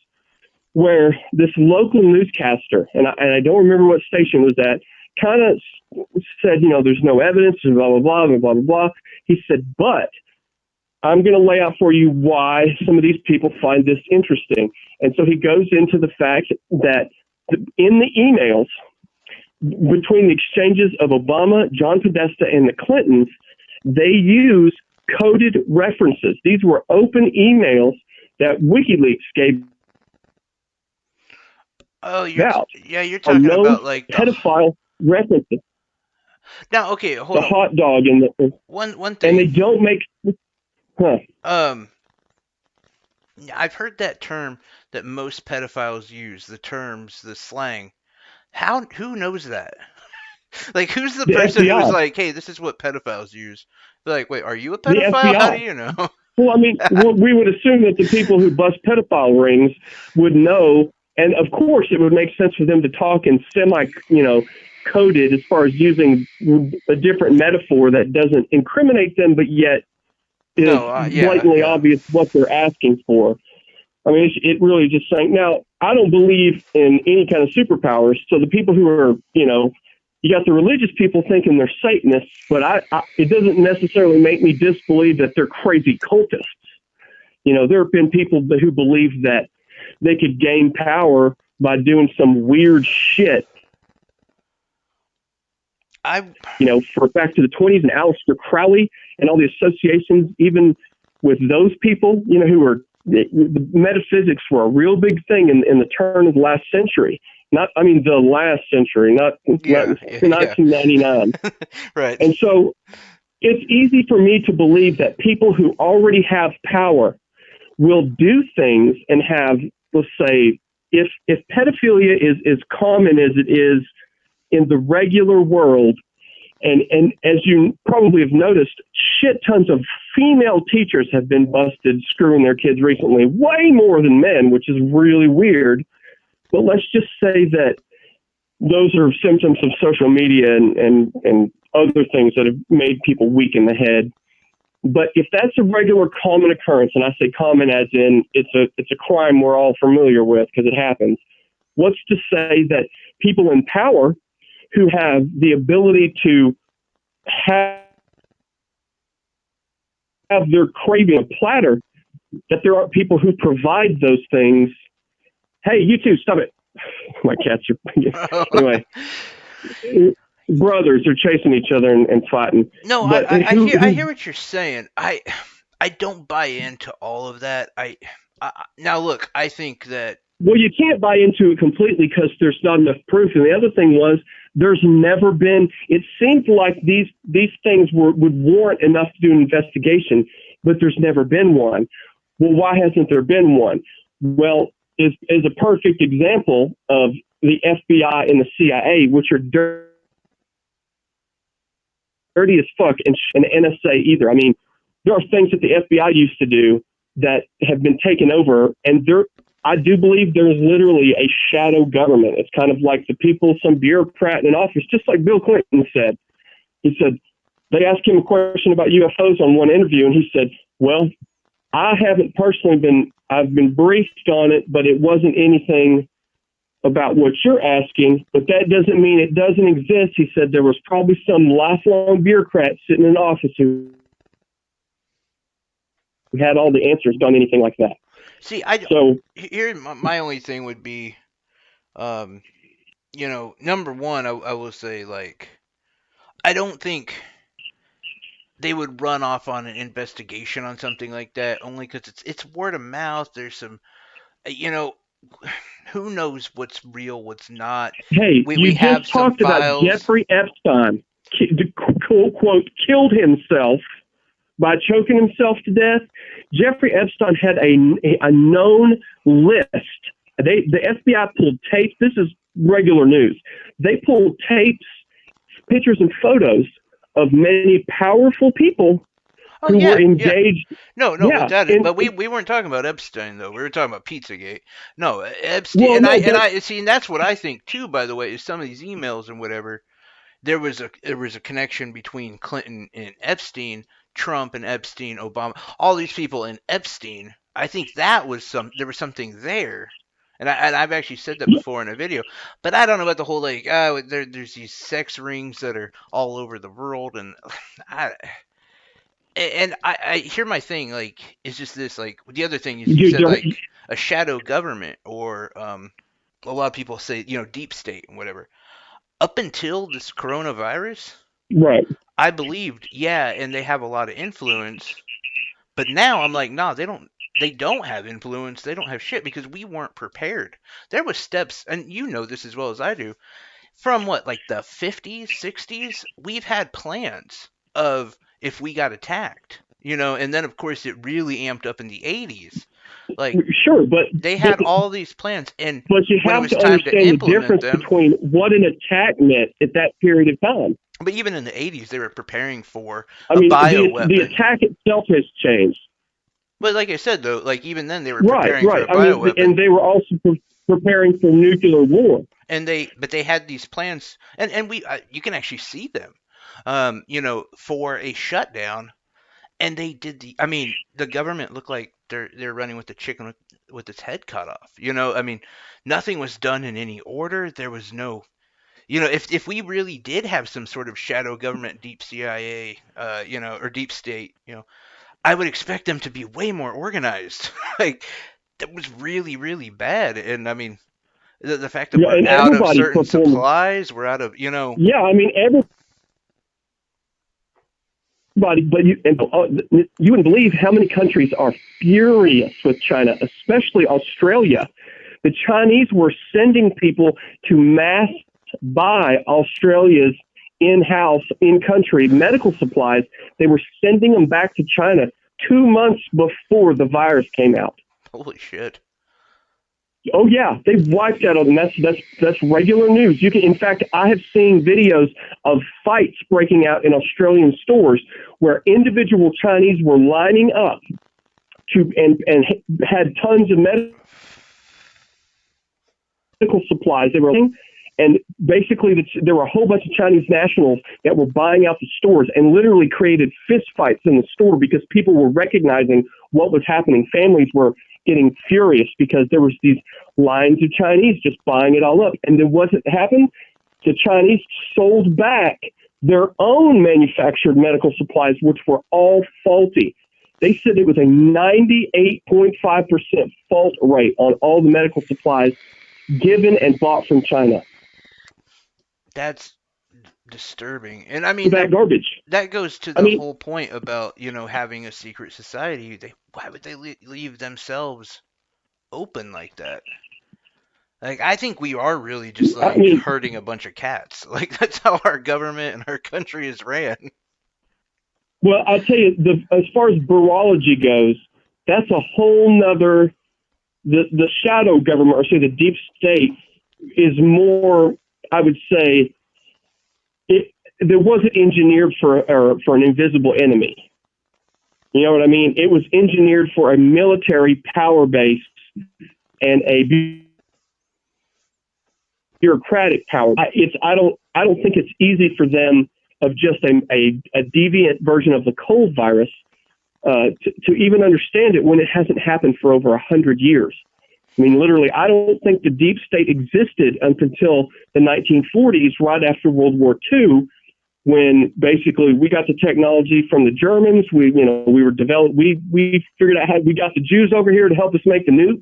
where this local newscaster, and I don't remember what station was that, kind of said, there's no evidence, and blah blah blah blah blah blah. He said, but I'm going to lay out for you why some of these people find this interesting. And so he goes into the fact that in the emails between the exchanges of Obama, John Podesta, and the Clintons, they use coded references. These were open emails that WikiLeaks gave Oh, out, you're are talking known about like pedophile references. now. Okay, The hold on. hot dog and One and they thing. don't make, huh? Um, I've heard that term that most pedophiles use. The slang. Who knows that? Like, who's the The person who's FBI, like, hey, this is what pedophiles use? They're like, wait, are you a the pedophile? How do FBI. you know? Well, I mean, we would assume that the people who bust pedophile rings would know, and of course, it would make sense for them to talk in coded as far as using a different metaphor that doesn't incriminate them, but yet is No, yeah, blatantly yeah. obvious what they're asking for. I mean, it really just saying. Now, I don't believe in any kind of superpowers, so the people who are, you got the religious people thinking they're Satanists, but it doesn't necessarily make me disbelieve that they're crazy cultists. There have been people who believe that they could gain power by doing some weird shit. I For back to the 20s and Aleister Crowley and all the associations, even with those people, who were, the metaphysics were a real big thing in the turn of the last century. The last century, not yeah, yeah, yeah. 1999. Right. And so it's easy for me to believe that people who already have power will do things and have, let's say, if pedophilia is as common as it is in the regular world, and as you probably have noticed, shit tons of female teachers have been busted screwing their kids recently, way more than men, which is really weird. But let's just say that those are symptoms of social media and other things that have made people weak in the head. But if that's a regular common occurrence, and I say common as in it's a crime we're all familiar with because it happens, what's to say that people in power who have the ability to have their craving a platter, that there are people who provide those things. Hey, you two, stop it. My cats are, anyway, brothers are chasing each other and fighting. No, But I who hear what you're saying. I don't buy into all of that. Now look, I think that Well, you can't buy into it completely because there's not enough proof. And the other thing was, there's never been. It seemed like these things would warrant enough to do an investigation, but there's never been one. Well, why hasn't there been one? Well, is a perfect example of the FBI and the CIA, which are dirty as fuck, and NSA either. I mean, there are things that the FBI used to do that have been taken over, and I do believe there's literally a shadow government. It's kind of like the people, some bureaucrat in office, just like Bill Clinton said. He said, they asked him a question about UFOs on one interview, and he said, well, I haven't personally I've been briefed on it, but it wasn't anything about what you're asking, but that doesn't mean it doesn't exist. He said there was probably some lifelong bureaucrat sitting in office who had all the answers, done anything like that. see, So, here my only thing would be, um, number one, I will say like I don't think they would run off on an investigation on something like that only because it's word of mouth. There's some, you know, who knows what's real, what's not. hey, We you have just some talked about files. Jeffrey Epstein, quote, killed himself by choking himself to death. Jeffrey Epstein had a known list. The FBI pulled tapes. This is regular news. They pulled tapes, pictures, and photos of many powerful people Oh who were yeah, yeah. engaged. No, Yeah, without it. and But we weren't talking about Epstein though. We were talking about Pizzagate. No, Epstein, well, no, and but I see, and that's what I think too. By the way, is some of these emails and whatever. There was a connection between Clinton and Epstein, Trump and Epstein, Obama, all these people and Epstein. I think that was there was something there. And I've actually said that before in a video, but I don't know about the whole like there's these sex rings that are all over the world, and I I hear my thing like is just this like the other thing is you you said don't. like a shadow government or a lot of people say deep state and whatever. Up until this coronavirus, Right. I believed yeah, and they have a lot of influence. But now I'm like, nah, they don't have influence. They don't have shit because we weren't prepared. There was steps, and you know this as well as I do, from what, like the 50s, 60s, we've had plans of if we got attacked, and then of course it really amped up in the 80s. Like Sure, they but had all these plans, and but you when it have was to time to understand the implement difference them, between what an attack meant at that period of time. but even in the 80s, they were preparing for I a mean, bio the weapon. attack itself has changed. But like I said, though, like even then they were Right, preparing for right. a I mean, bioweapon, and they were also preparing for nuclear war. but they had these plans, and you can actually see them, for a shutdown, and they did I mean, the government looked like they're running with the chicken with its head cut off. I mean, nothing was done in any order. There was no, if we really did have some sort of shadow government, deep CIA, or deep state, I would expect them to be way more organized. Like that was really, really bad. And I mean, the fact that Yeah, we're and out of everybody certain performed. supplies, we're out of, Yeah, I mean everybody, but you wouldn't believe how many countries are furious with China, especially Australia. The Chinese were sending people to mass buy Australia's in-house, in-country medical supplies. They were sending them back to China 2 months before the virus came out. holy shit. Oh yeah, they've wiped out, and that's regular news. You can, in fact, I have seen videos of fights breaking out in Australian stores where individual Chinese were lining up to and had tons of medical supplies. They were, And basically, there were a whole bunch of Chinese nationals that were buying out the stores and literally created fistfights in the store because people were recognizing what was happening. Families were getting furious because there was these lines of Chinese just buying it all up. And then what happened? The Chinese sold back their own manufactured medical supplies, which were all faulty. They said it was a 98.5% fault rate on all the medical supplies given and bought from China. That's disturbing. And I So mean that garbage. that goes to I the mean, whole point about, having a secret society. Why would they leave themselves open like that? Like, I think we are really just I like mean, herding a bunch of cats. Like, that's how our government and our country is ran. well, I'll tell you, as far as virology goes, that's a whole nother. The shadow government, or say the deep state, is more. I would say there wasn't engineered for an invisible enemy. You know what I mean? It was engineered for a military power base and a bureaucratic power. I don't think it's easy for them of just a deviant version of the cold virus to even understand it when it hasn't happened for over 100 years. I mean, literally, I don't think the deep state existed until the 1940s, right after World War II, when basically we got the technology from the Germans. We were developed. We figured out how we got the Jews over here to help us make the nukes.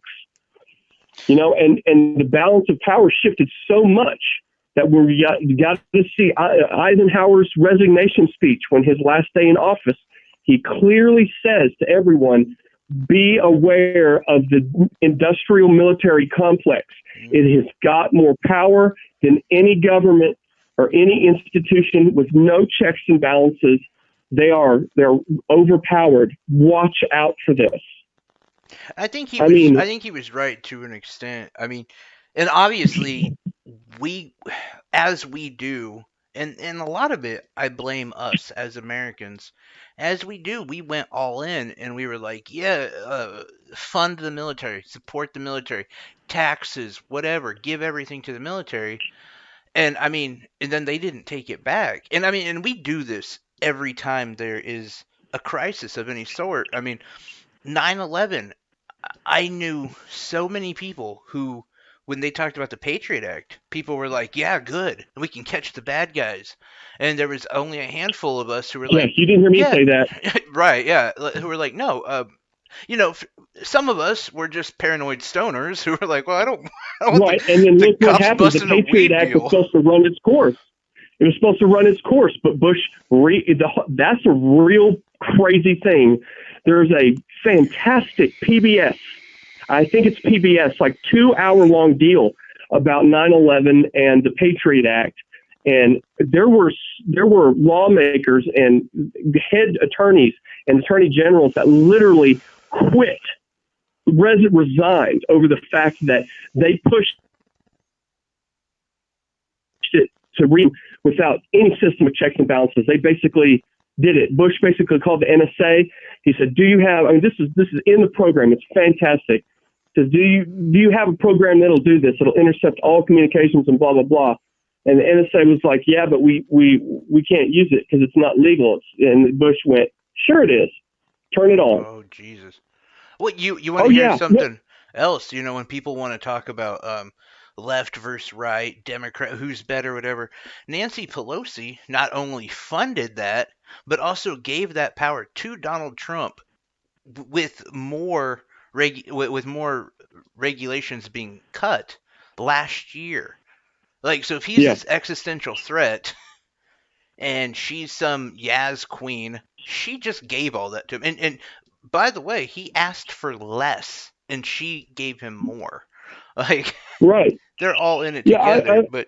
And the balance of power shifted so much that you got to see Eisenhower's resignation speech when his last day in office. He clearly says to everyone, be aware of the industrial military complex. It has got more power than any government or any institution with no checks and balances. They're overpowered. Watch out for this. I think he was right to an extent. I mean, and obviously we as we do, and a lot of it I blame us as Americans. As we do, we went all in and we were like, yeah, fund the military, support the military, taxes, whatever, give everything to the military. And I mean, and then they didn't take it back. And I mean, and we do this every time there is a crisis of any sort. I mean, 9/11, I knew so many people who, when they talked about the Patriot Act, people were like, yeah, good, we can catch the bad guys. And there was only a handful of us who were Yes, like, you didn't hear me yeah, say that. right, yeah, who were like, no, some of us were just paranoid stoners who were like, well, I don't want Right, and then the look what cops happened. The busting a Patriot weed Act was deal. supposed to run its course. It was supposed to run its course, but Bush, that's a real crazy thing. There's a fantastic PBS, I think it's PBS, like 2 hour long deal about 9/11 and the Patriot Act. And there were lawmakers and head attorneys and attorney generals that literally quit, resigned over the fact that they pushed it to read without any system of checks and balances. They basically did it. Bush basically called the NSA. He said, "Do you have?" I mean, this is in the program. It's fantastic. He says, "Do you have a program that'll do this? It'll intercept all communications and blah blah blah." And the NSA was like, "Yeah, but we can't use it because it's not legal." And Bush went, "Sure it is. Turn it on." Oh Jesus! What you want Oh to hear yeah. something else? When people want to talk about left versus right, Democrat, who's better, whatever. Nancy Pelosi not only funded that, but also gave that power to Donald Trump with more with more regulations being cut last year. Like, so if he's Yeah. this existential threat and she's some Yaz queen, she just gave all that to him. And by the way, he asked for less and she gave him more. Like, Right. they're all in it Yeah. together. But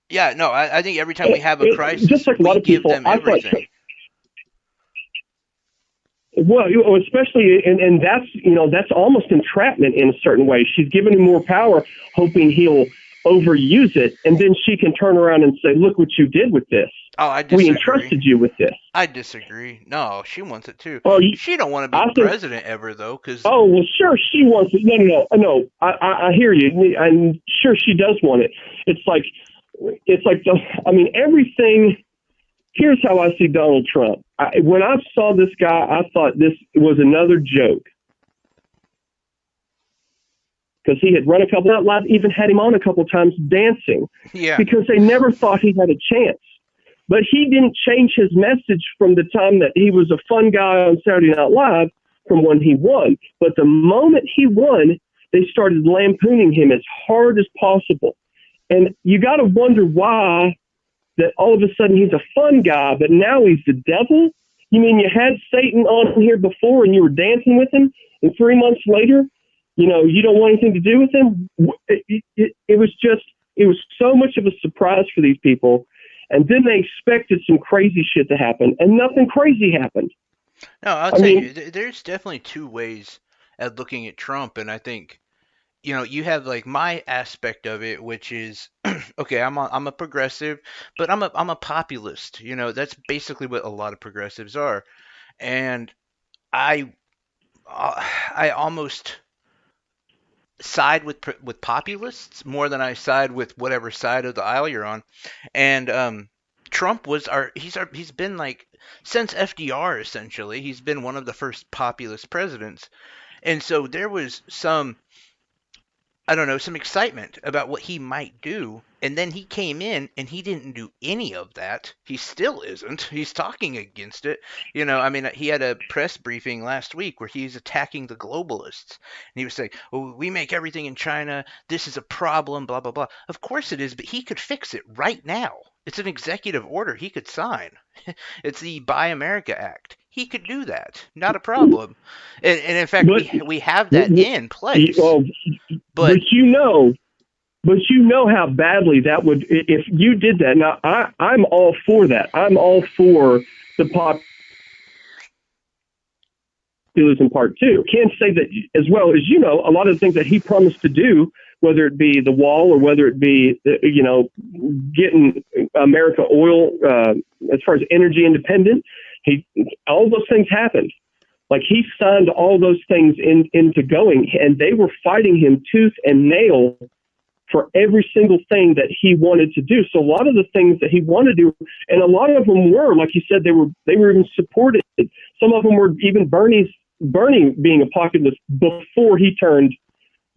yeah, no, I think every time we have a Just crisis, like a lot we of give people, them I thought. everything. Well, especially, and that's almost entrapment in a certain way. She's giving him more power, hoping he'll overuse it, and then she can turn around and say, "Look what you did with this." Oh, I We disagree. entrusted you with this. I disagree. No, she wants it too. Oh, She don't want to be I think. president ever though, cause Oh well, sure she wants it. No, no, no, no. I hear you. I'm sure she does want it. It's like, it's like the. I mean, everything. Here's how I see Donald Trump. When I saw this guy, I thought this was another joke because he had run a couple out loud, even had him on a couple times dancing yeah, because they never thought he had a chance. But he didn't change his message from the time that he was a fun guy on Saturday Night Live from when he won. But the moment he won, they started lampooning him as hard as possible. And you got to wonder why that all of a sudden he's a fun guy, but now he's the devil? You mean you had Satan on here before and you were dancing with him, and 3 months later, you don't want anything to do with him? It was just, it was so much of a surprise for these people. And then they expected some crazy shit to happen, and nothing crazy happened. no, I'll I tell you, mean, there's definitely two ways at looking at Trump, and I think you have like my aspect of it, which is okay. I'm a progressive, but I'm a populist. That's basically what a lot of progressives are, and I I almost side with populists more than I side with whatever side of the aisle you're on. And Trump was he's been like since FDR essentially. He's been one of the first populist presidents. And so there was some I don't know, some excitement about what he might do. And then he came in and he didn't do any of that. He still isn't. He's talking against it. I mean, he had a press briefing last week where he's attacking the globalists. And he was saying, oh, we make everything in China. This is a problem, blah, blah, blah. Of course it is, but he could fix it right now. It's an executive order he could sign. It's the Buy America Act. He could do that. Not a problem. And in fact, but we have that in place. oh, But but how badly that would if you did that. Now I'm all for that. I'm all for the populism part too. Can't say that as well as a lot of the things that he promised to do, whether it be the wall or whether it be getting America oil as far as energy independent. All those things happened. Like he signed all those things into going, and they were fighting him tooth and nail for every single thing that he wanted to do. So a lot of the things that he wanted to do, and a lot of them were, like you said, they were even supported. Some of them were even Bernie being a populist before he turned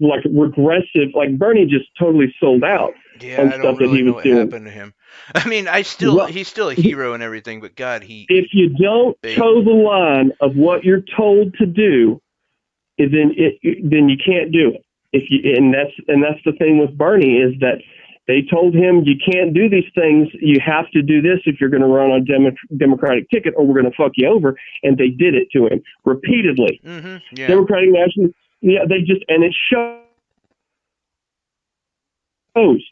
like regressive. Like Bernie just totally sold out yeah, on I stuff don't that really he know was what doing. happened to him. I mean, Well, he's still a hero and everything, but God, if you don't they toe the line of what you're told to do, then you can't do it. If you and that's the thing with Bernie is that they told him you can't do these things. You have to do this if you're going to run on a Democratic ticket, or we're going to fuck you over. And they did it to him repeatedly. yeah. Democratic National, yeah, they just and it shows.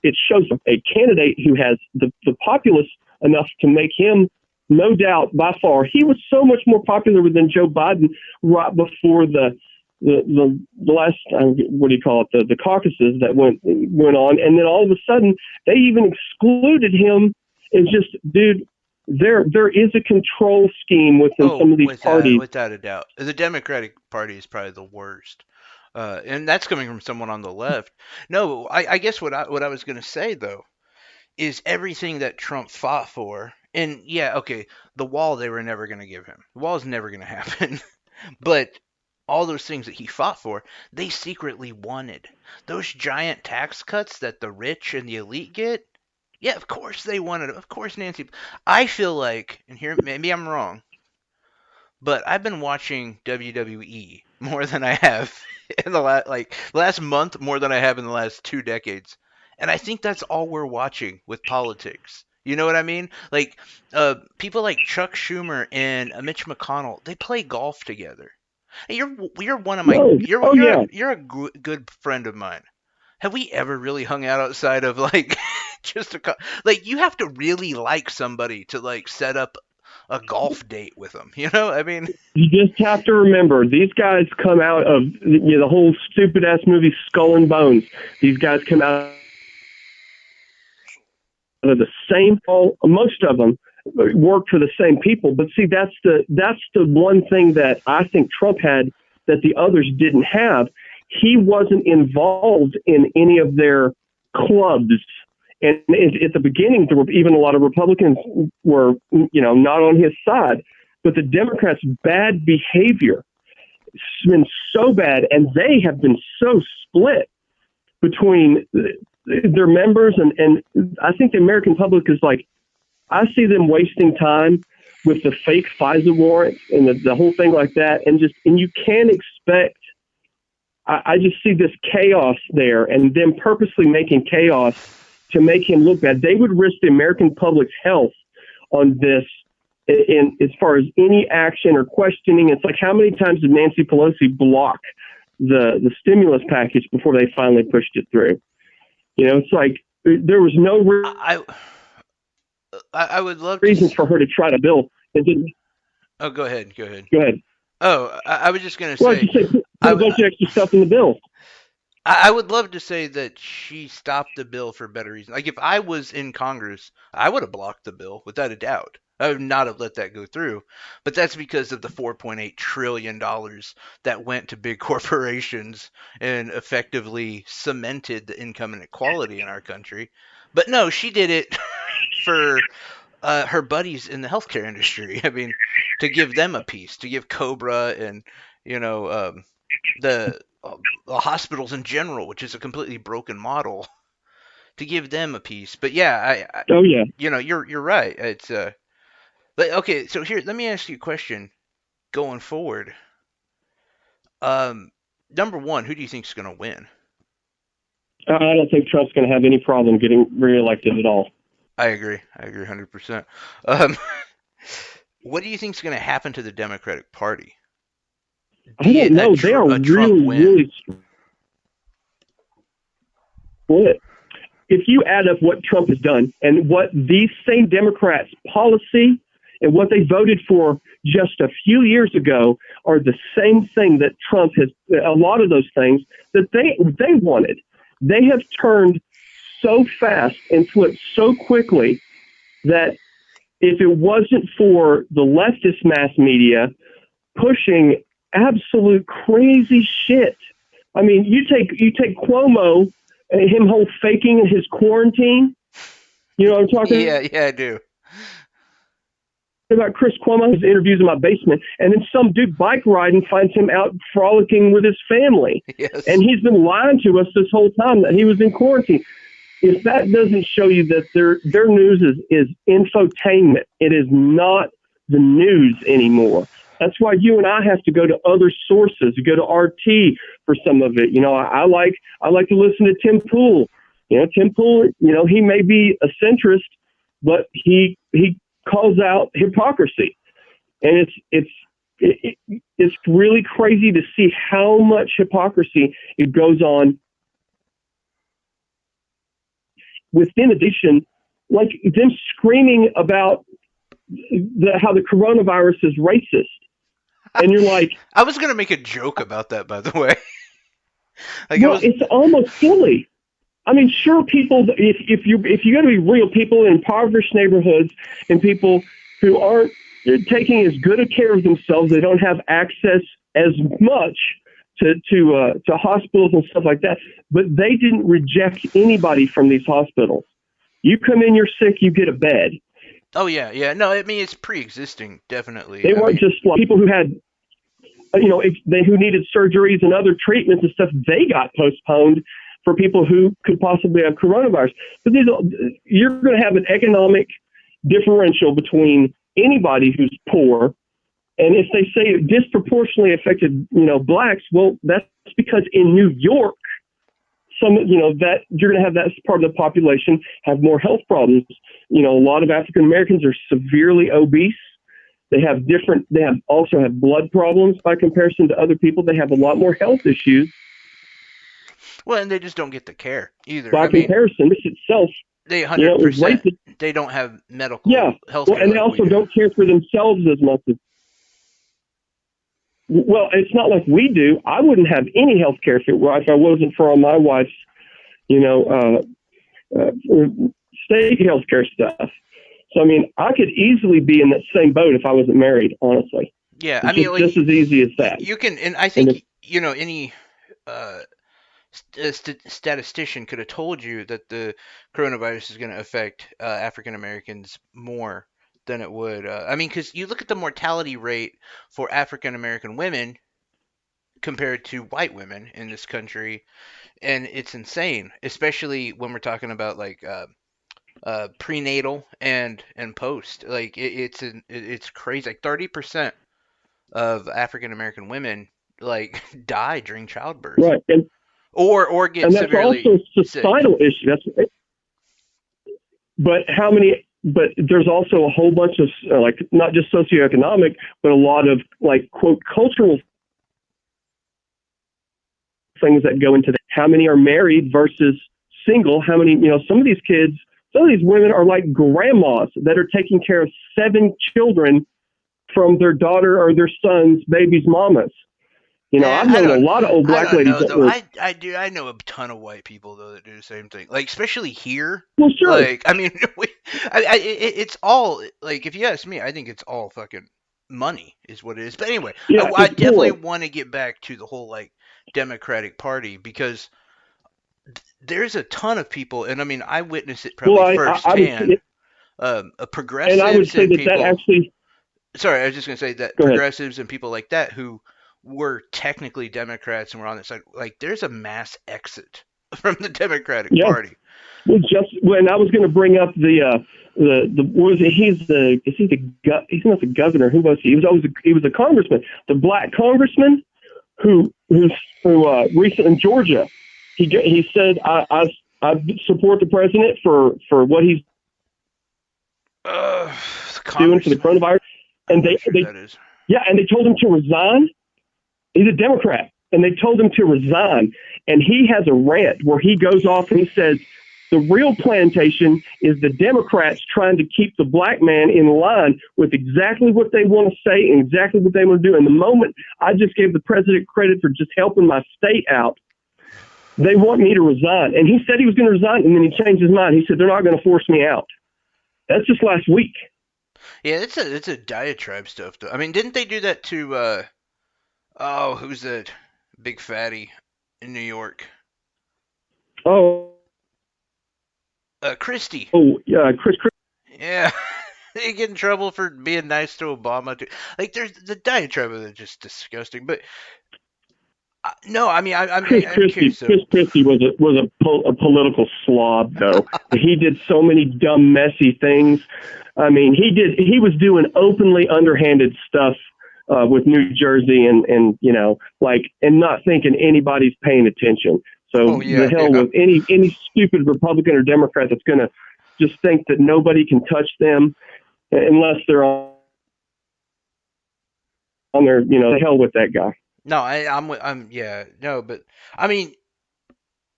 It shows a candidate who has the populace enough to make him, no doubt, by far, he was so much more popular than Joe Biden right before the last what do you call it the caucuses that went on, and then all of a sudden they even excluded him. It's just, dude, there is a control scheme within Oh, some of these parties. without a doubt, the Democratic Party is probably the worst, and that's coming from someone on the left. No, I guess what I was going to say though is everything that Trump fought for, and yeah, okay, the wall they were never going to give him. The wall is never going to happen. But all those things that he fought for, they secretly wanted. Those giant tax cuts that the rich and the elite get, yeah, of course they wanted it. Of course, Nancy. I feel like, and here maybe I'm wrong, but I've been watching WWE more than I have in last month, more than I have in the last 2 decades, and I think that's all we're watching with politics. You know what I mean? Like, people like Chuck Schumer and Mitch McConnell, they play golf together. Hey, you're one of my No, oh yeah, you're a good friend of mine. Have we ever really hung out outside of like just like you have to really like somebody to like set up a golf date with them? I mean, you just have to remember these guys come out of the whole stupid ass movie Skull and Bones. These guys come out of the same, most of them, work for the same people. But see, that's the one thing that I think Trump had that the others didn't have. He wasn't involved in any of their clubs. And at the beginning, there were even a lot of Republicans were, not on his side. But the Democrats' bad behavior has been so bad, and they have been so split between their members. And I think the American public is like, I see them wasting time with the fake FISA warrants and the whole thing like that. And you can't expect, I just see this chaos there and them purposely making chaos to make him look bad. They would risk the American public's health on this in as far as any action or questioning. It's like, how many times did Nancy Pelosi block the stimulus package before they finally pushed it through? It's like there was no I would love reasons for her to try to bill. Oh, go ahead. Go ahead. Oh, I was just going to say. Put a bunch of extra stuff in the bill. I would love to say that she stopped the bill for better reason. Like, if I was in Congress, I would have blocked the bill without a doubt. I would not have let that go through. But that's because of the $4.8 trillion that went to big corporations and effectively cemented the income inequality in our country. But no, she did it for her buddies in the healthcare industry. I mean, to give them a piece, to give Cobra and, the hospitals in general, which is a completely broken model, to give them a piece. But yeah, you're right. It's okay. So here, let me ask you a question. Going forward, number one, who do you think is going to win? I don't think Trump's going to have any problem getting reelected at all. I agree 100%. What do you think is going to happen to the Democratic Party? I don't know. They are really split. If you add up what Trump has done and what these same Democrats' policy and what they voted for just a few years ago are the same thing that Trump has, a lot of those things that they wanted. They have turned so fast and flipped so quickly that if it wasn't for the leftist mass media pushing absolute crazy shit. I mean, you take Cuomo and him whole faking his quarantine. You know what I'm talking about? Yeah, I do. About Chris Cuomo's interviews in my basement, and then some dude bike riding finds him out frolicking with his family. Yes. And he's been lying to us this whole time that he was in quarantine. If that doesn't show you that their news is infotainment, it is not the news anymore. That's why you and I have to go to other sources, go to RT for some of it. I like to listen to Tim Pool. Tim Pool, he may be a centrist, but he calls out hypocrisy. And it's really crazy to see how much hypocrisy it goes on within addition, like them screaming about how the coronavirus is racist. And you're like, I was going to make a joke about that, by the way. It's almost silly. I mean, sure, people, if you're going to be real, people in impoverished neighborhoods and people who aren't taking as good a care of themselves, they don't have access as much to hospitals and stuff like that. But they didn't reject anybody from these hospitals. You come in, you're sick, you get a bed. Oh, yeah. No, I mean, it's pre-existing, definitely. They weren't just like people who had, who needed surgeries and other treatments and stuff. They got postponed for people who could possibly have coronavirus. But you're going to have an economic differential between anybody who's poor. And if they say it disproportionately affected, blacks, well, that's because in New York, that you're going to have that part of the population have more health problems. A lot of African Americans are severely obese. They also have blood problems by comparison to other people. They have a lot more health issues. Well, and they just don't get the care either. By comparison, this itself, they 100%. They don't have medical health care. And they also don't care for themselves as much as. Well, it's not like we do. I wouldn't have any health care if I wasn't for all my wife's, state health care stuff. So I mean, I could easily be in that same boat if I wasn't married. Honestly, Yeah, I it's mean, just like as easy as that. you can, and I And think any uh, statistician could have told you that the coronavirus is going to affect African Americans more than it would. I mean, because you look at the mortality rate for African American women compared to white women in this country, and it's insane, especially when we're talking about like prenatal and post. Like it's crazy. Like 30% of African American women like die during childbirth right, or get and that's also severely a sick. societal issue. But how many? But there's also a whole bunch of like not just socioeconomic, but a lot of like quote cultural things that go into that. How many are married versus single? How many? Some of these kids, some of these women are like grandmas that are taking care of 7 children from their daughter or their son's baby's mamas. Eh, I've known a lot of old I black don't ladies know that though. were I know a ton of white people though that do the same thing. Like especially here. well, sure, Like I mean, it's all like if you ask me, I think it's all fucking money is what it is. But anyway, yeah, I it's definitely poor. want to get back to the whole like Democratic Party because there's a ton of people, and I mean, I witnessed it Well, probably I would firsthand. and I would Progressives say and that people. actually. Sorry, I was just gonna say that Go ahead. progressives and people like that who were technically Democrats and were on the side, like there's a mass exit from the Democratic Yeah. Party. Well, just when I was going to bring up the what was it? He's not the governor. Who was he? He was a congressman. The black congressman who recently in Georgia. He said I support the president for what he's The doing for the congressman. coronavirus. I'm And not sure who they that is. yeah, and they told him to resign. He's a Democrat, and they told him to resign. And he has a rant where he goes off and he says, the real plantation is the Democrats trying to keep the black man in line with exactly what they want to say and exactly what they want to do. And the moment I just gave the president credit for just helping my state out, they want me to resign. And he said he was going to resign, and then he changed his mind. He said, they're not going to force me out. That's just last week. Yeah, it's a diatribe stuff though. I mean, didn't they do that to oh, who's that big fatty in New York? Oh, Christie. yeah, Chris. Yeah. They get in trouble for being nice to Obama too. Like there's the diatribe of it just disgusting. But no, I mean I'm curious though. Chris Christie was a political slob, though. He did so many dumb, messy things. I mean, he was doing openly underhanded stuff with New Jersey, and and not thinking anybody's paying attention. So Oh the yeah, hell yeah. with any stupid Republican or Democrat that's going to just think that nobody can touch them unless they're on their, the hell with that guy. No, I'm yeah no, but I mean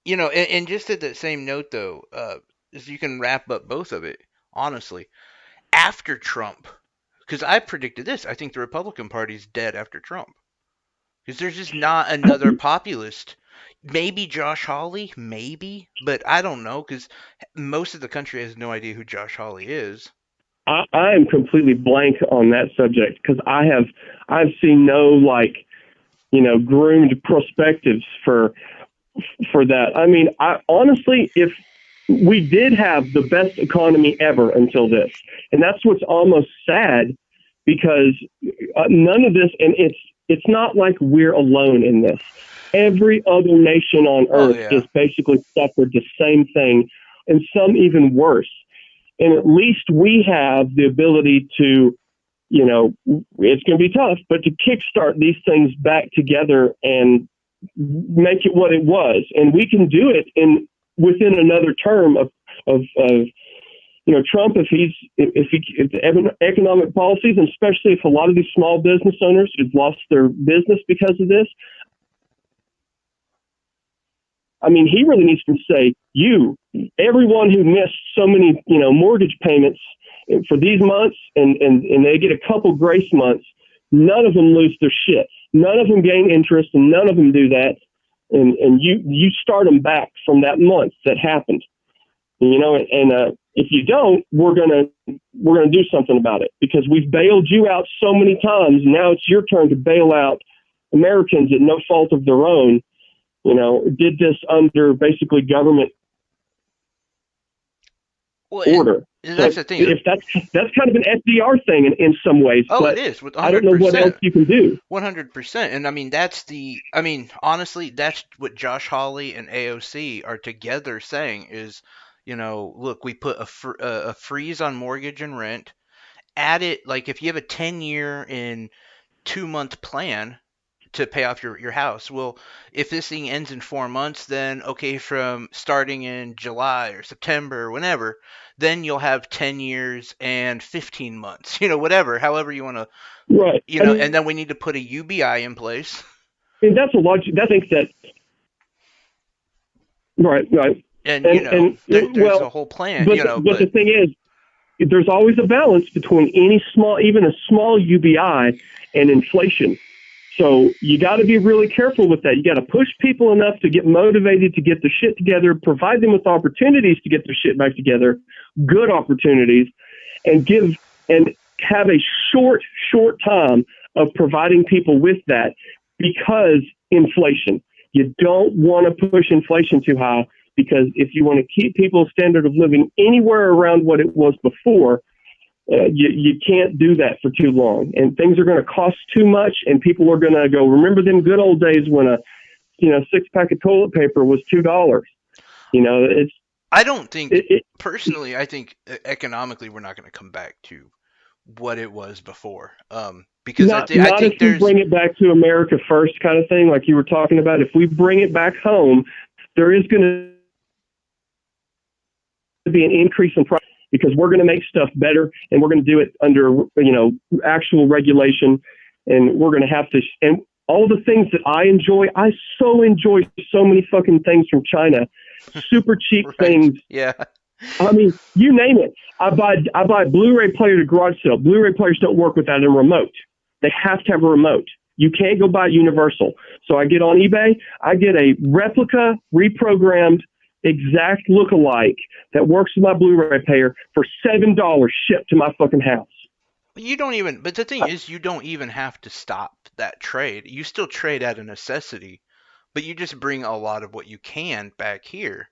and just at that same note though, is you can wrap up both of it honestly after Trump, because I predicted this. I think the Republican Party's dead after Trump because there's just not another populist. Maybe Josh Hawley, maybe, but I don't know because most of the country has no idea who Josh Hawley is. I am completely blank on that subject because I've seen no groomed perspectives for that. I mean, I honestly, if we did have the best economy ever until this, and that's what's almost sad because none of this, and it's not like we're alone in this. Every other nation on Oh earth yeah. is basically suffered the same thing, and some even worse. And at least we have the ability to, it's going to be tough, but to kickstart these things back together and make it what it was. And we can do it within another term of Trump, if the economic policies, and especially if a lot of these small business owners who've lost their business because of this, I mean, he really needs to say, everyone who missed so many, mortgage payments for these months, and they get a couple grace months, none of them lose their shit. None of them gain interest, and none of them do that. And you start them back from that month that happened, and If you don't, we're gonna do something about it because we've bailed you out so many times. Now it's your turn to bail out Americans at no fault of their own. Did this under basically government Well, order. and So that's the thing. if that's kind of an FDR thing in some ways, Oh, it but is with I don't know what else 100%. you can do. 100%. And I mean, honestly, that's what Josh Hawley and AOC are together saying is, look, we put a freeze on mortgage and rent. Add it, like, if you have a 10-year and 2-month plan to pay off your house. Well, if this thing ends in 4 months, then okay, from starting in July or September or whenever, then you'll have 10 years and 15 months, whatever, however you want to, Right. and then we need to put a UBI in place. That's a logic. I think that right, right, And, and there's well, a whole plan, but the but thing is, there's always a balance between even a small UBI and inflation. So you got to be really careful with that. You got to push people enough to get motivated to get their shit together, provide them with opportunities to get their shit back together, good opportunities, and have a short time of providing people with that because inflation. You don't want to push inflation too high because if you want to keep people's standard of living anywhere around what it was before, you can't do that for too long, and things are going to cost too much, and people are going to go, remember them good old days when a 6 pack of toilet paper was $2. It's I don't think, it, personally, I think economically we're not going to come back to what it was before. Because I not if think we there's bring it back to America first kind of thing, like you were talking about. If we bring it back home, there is going to be an increase in price because we're going to make stuff better, and we're going to do it under actual regulation, and we're going to have to and all the things that I so enjoy so many fucking things from China, super cheap right. things. Yeah. I mean, you name it. I buy a Blu-ray player at a garage sale. Blu-ray players don't work without a remote. They have to have a remote. You can't go buy Universal. So I get on eBay. I get a replica, reprogrammed, exact look-alike that works with my Blu-ray player for $7 shipped to my fucking house. You don't even, but the thing is, you don't even have to stop that trade. You still trade out of necessity, but you just bring a lot of what you can back here.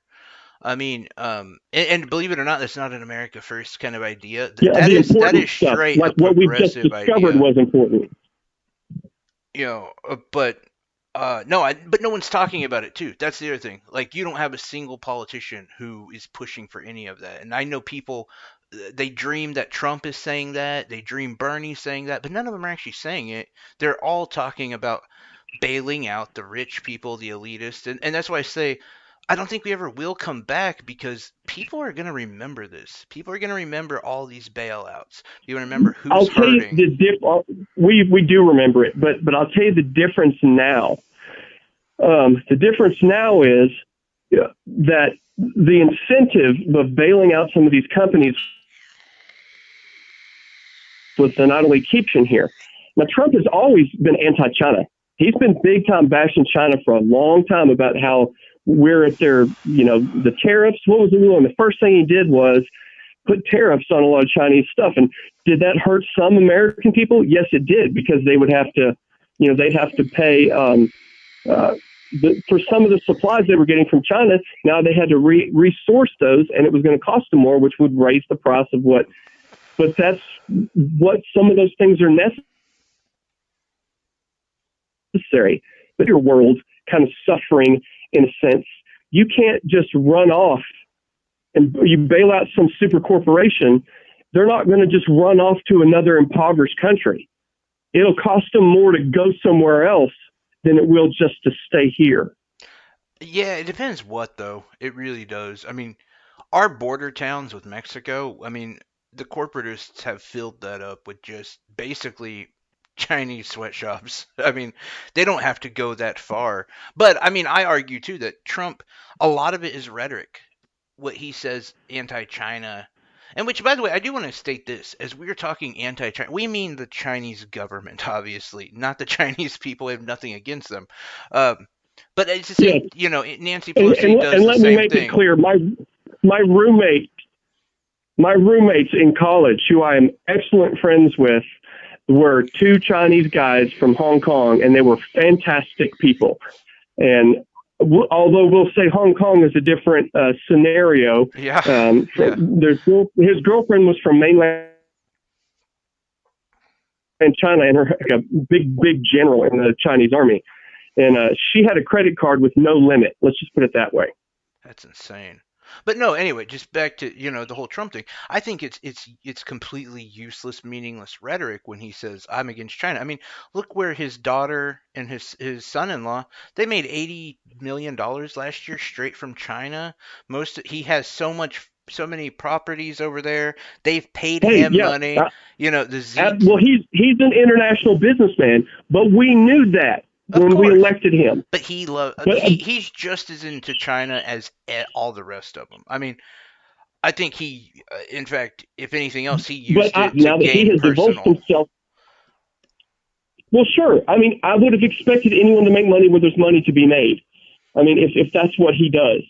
I mean, and believe it or not, that's not an America First kind of idea. Yeah, That the is important stuff, straight a like what we've just progressive discovered idea. was important. But no, but no one's talking about it too. That's the other thing. Like, you don't have a single politician who is pushing for any of that. And I know people, they dream that Trump is saying that, they dream Bernie's saying that, but none of them are actually saying it. They're all talking about bailing out the rich people, the elitists, and that's why I say I don't think we ever will come back because people are gonna remember this. People are gonna remember all these bailouts. You remember who's I'll tell you hurting. we do remember it, but I'll tell you the difference now. The difference now is that the incentive of bailing out some of these companies was to not only keep you here. Now, Trump has always been anti-China. He's been big time bashing China for a long time about how we're at the tariffs. What was the one? The first thing he did was put tariffs on a lot of Chinese stuff. And did that hurt some American people? Yes, it did, because they would have to, they'd have to pay uh, for some of the supplies they were getting from China. Now they had to resource those, and it was going to cost them more, which would raise the price of what. But that's what some of those things are necessary. But your world kind of suffering in a sense. You can't just run off and you bail out some super corporation. They're not going to just run off to another impoverished country. It'll cost them more to go somewhere else than it will just to stay here. Yeah, it depends what though. It really does. I mean, our border towns with Mexico, I mean, the corporatists have filled that up with just basically Chinese sweatshops. I mean, they don't have to go that far. But I mean, I argue too that Trump, a lot of it is rhetoric. What he says anti-China, and which, by the way, I do want to state this: as we are talking anti-China, we mean the Chinese government, obviously, not the Chinese people. We have nothing against them. Um, but it's the same, Yes, Nancy and, Pelosi does and the let me same make it thing. clear. My roommate my roommates in college, who I am excellent friends with, were two Chinese guys from Hong Kong, and they were fantastic people. And although we'll say Hong Kong is a different scenario, Yeah, yeah, his girlfriend was from mainland China, and her like a big general in the Chinese army, and she had a credit card with no limit. Let's just put it that way. that's insane. But no, anyway, just back to the whole Trump thing. I think it's completely useless, meaningless rhetoric when he says I'm against China. I mean, look where his daughter and his son-in-law, they made $80 million last year straight from China. He has so many properties over there. They've paid Hey, him yeah, money. The well, he's an international businessman, but we knew that of when we course. elected him. But But he's just as into China as all the rest of them. I mean, I think in fact, if anything else, he used it to now that he gain has divulged personal. himself, well, sure. I mean, I would have expected anyone to make money where there's money to be made. I mean, if that's what he does.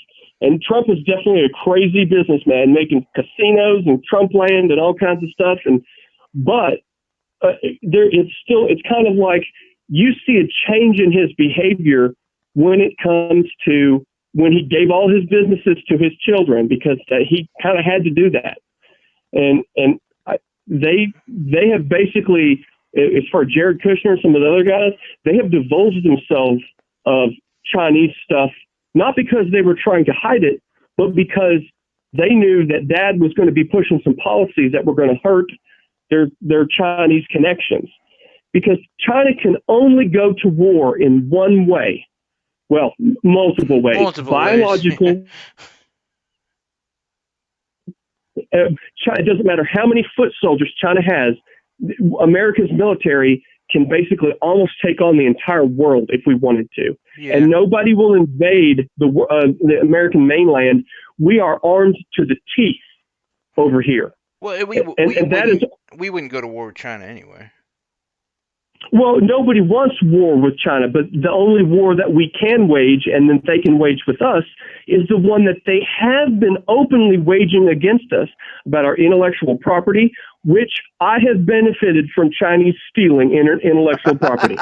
And Trump is definitely a crazy businessman, making casinos and Trump land and all kinds of stuff. But it's kind of like you see a change in his behavior when it comes to when he gave all his businesses to his children, because he kind of had to do that. And they have basically, as far as Jared Kushner and some of the other guys, they have divulged themselves of Chinese stuff, not because they were trying to hide it, but because they knew that Dad was going to be pushing some policies that were going to hurt their Chinese connections. Because China can only go to war in one way. Well, multiple ways. Multiple ways. Biological. China, it doesn't matter how many foot soldiers China has. America's military can basically almost take on the entire world if we wanted to. Yeah. And nobody will invade the American mainland. We are armed to the teeth over here. Well, we wouldn't go to war with China anyway. Well, nobody wants war with China, but the only war that we can wage and that they can wage with us is the one that they have been openly waging against us about our intellectual property, which I have benefited from Chinese stealing intellectual property.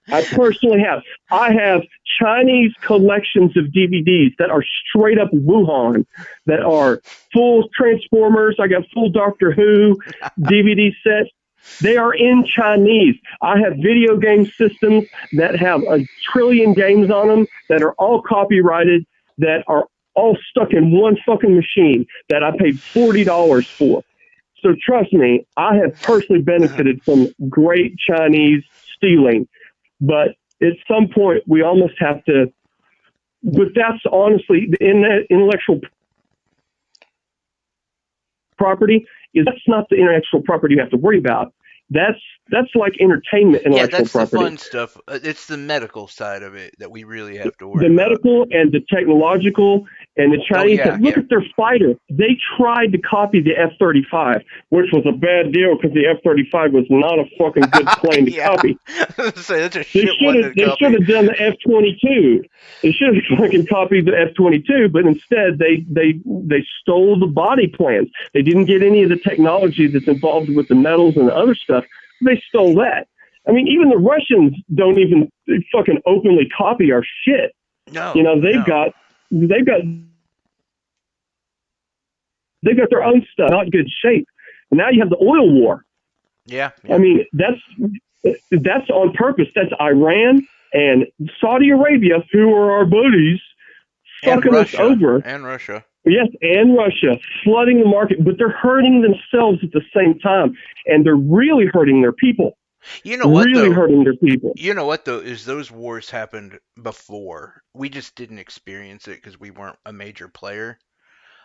I personally have. I have Chinese collections of DVDs that are straight up Wuhan, that are full Transformers. I got full Doctor Who DVD sets. They are in Chinese. I have video game systems that have 1 trillion games on them that are all copyrighted, that are all stuck in one fucking machine that I paid $40 for. So trust me, I have personally benefited from great Chinese stealing. But at some point, we almost have to, but that's honestly, the intellectual property that's not the intellectual property you have to worry about. That's like entertainment intellectual yeah, that's property. The fun stuff. It's the medical side of it that we really have to worry The medical and the technological and the Chinese. Look at their fighter. They tried to copy the F-35, which was a bad deal because the F-35 was not a fucking good plane to copy. So that's a they should have done the F-22. They should have fucking copied the F-22, but instead they stole the body plans. They didn't get any of the technology that's involved with the metals and the other stuff. They stole that. I mean, even the Russians don't even fucking openly copy our shit. No, they've got their own stuff, not good shape. And now you have the oil war. Yeah. I mean, that's on purpose. That's Iran and Saudi Arabia, who are our buddies, fucking us over. And Russia. Yes, and Russia, flooding the market, but they're hurting themselves at the same time, and they're really hurting their people. You know what? Really hurting their people. You know what though? Is those wars happened before? We just didn't experience it because we weren't a major player.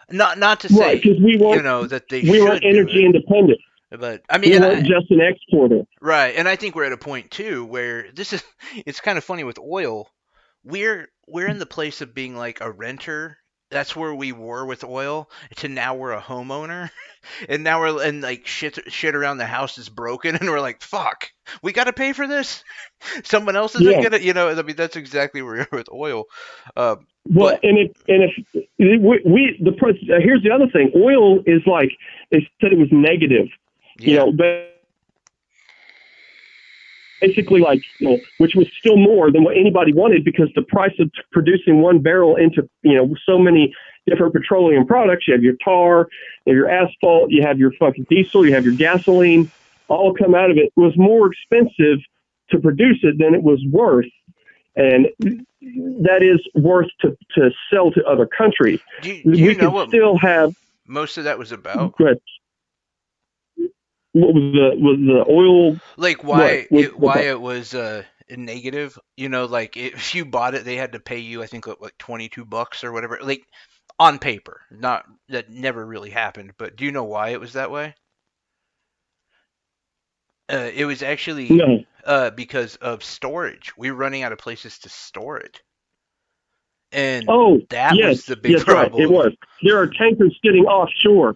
Not to say that we weren't energy independent. But I mean, we weren't just an exporter. Right, and I think we're at a point too where it's kind of funny with oil. We're in the place of being like a renter that's where we were with oil to now we're a homeowner and now we're and like shit around the house is broken and we're like fuck we got to pay for this someone else isn't Yeah. gonna I mean that's exactly where we are with oil Well, but and if we the here's the other thing. Oil is like they said it was negative, yeah but basically like which was still more than what anybody wanted because the price of producing one barrel into so many different petroleum products. You have your tar, you have your asphalt, you have your fucking diesel, you have your gasoline, all come out of it. Was more expensive to produce it than it was worth, and that is worth to sell to other countries. do you We know could what still have. most of that was about But what was the oil? like What was why it was negative like if you bought it they had to pay you I think like $22 or whatever like on paper not that never really happened but do you know why it was that way it was actually no? because of storage we were running out of places to store it and Oh, that yes, was the big yes, right. It problem was. There are tankers sitting offshore.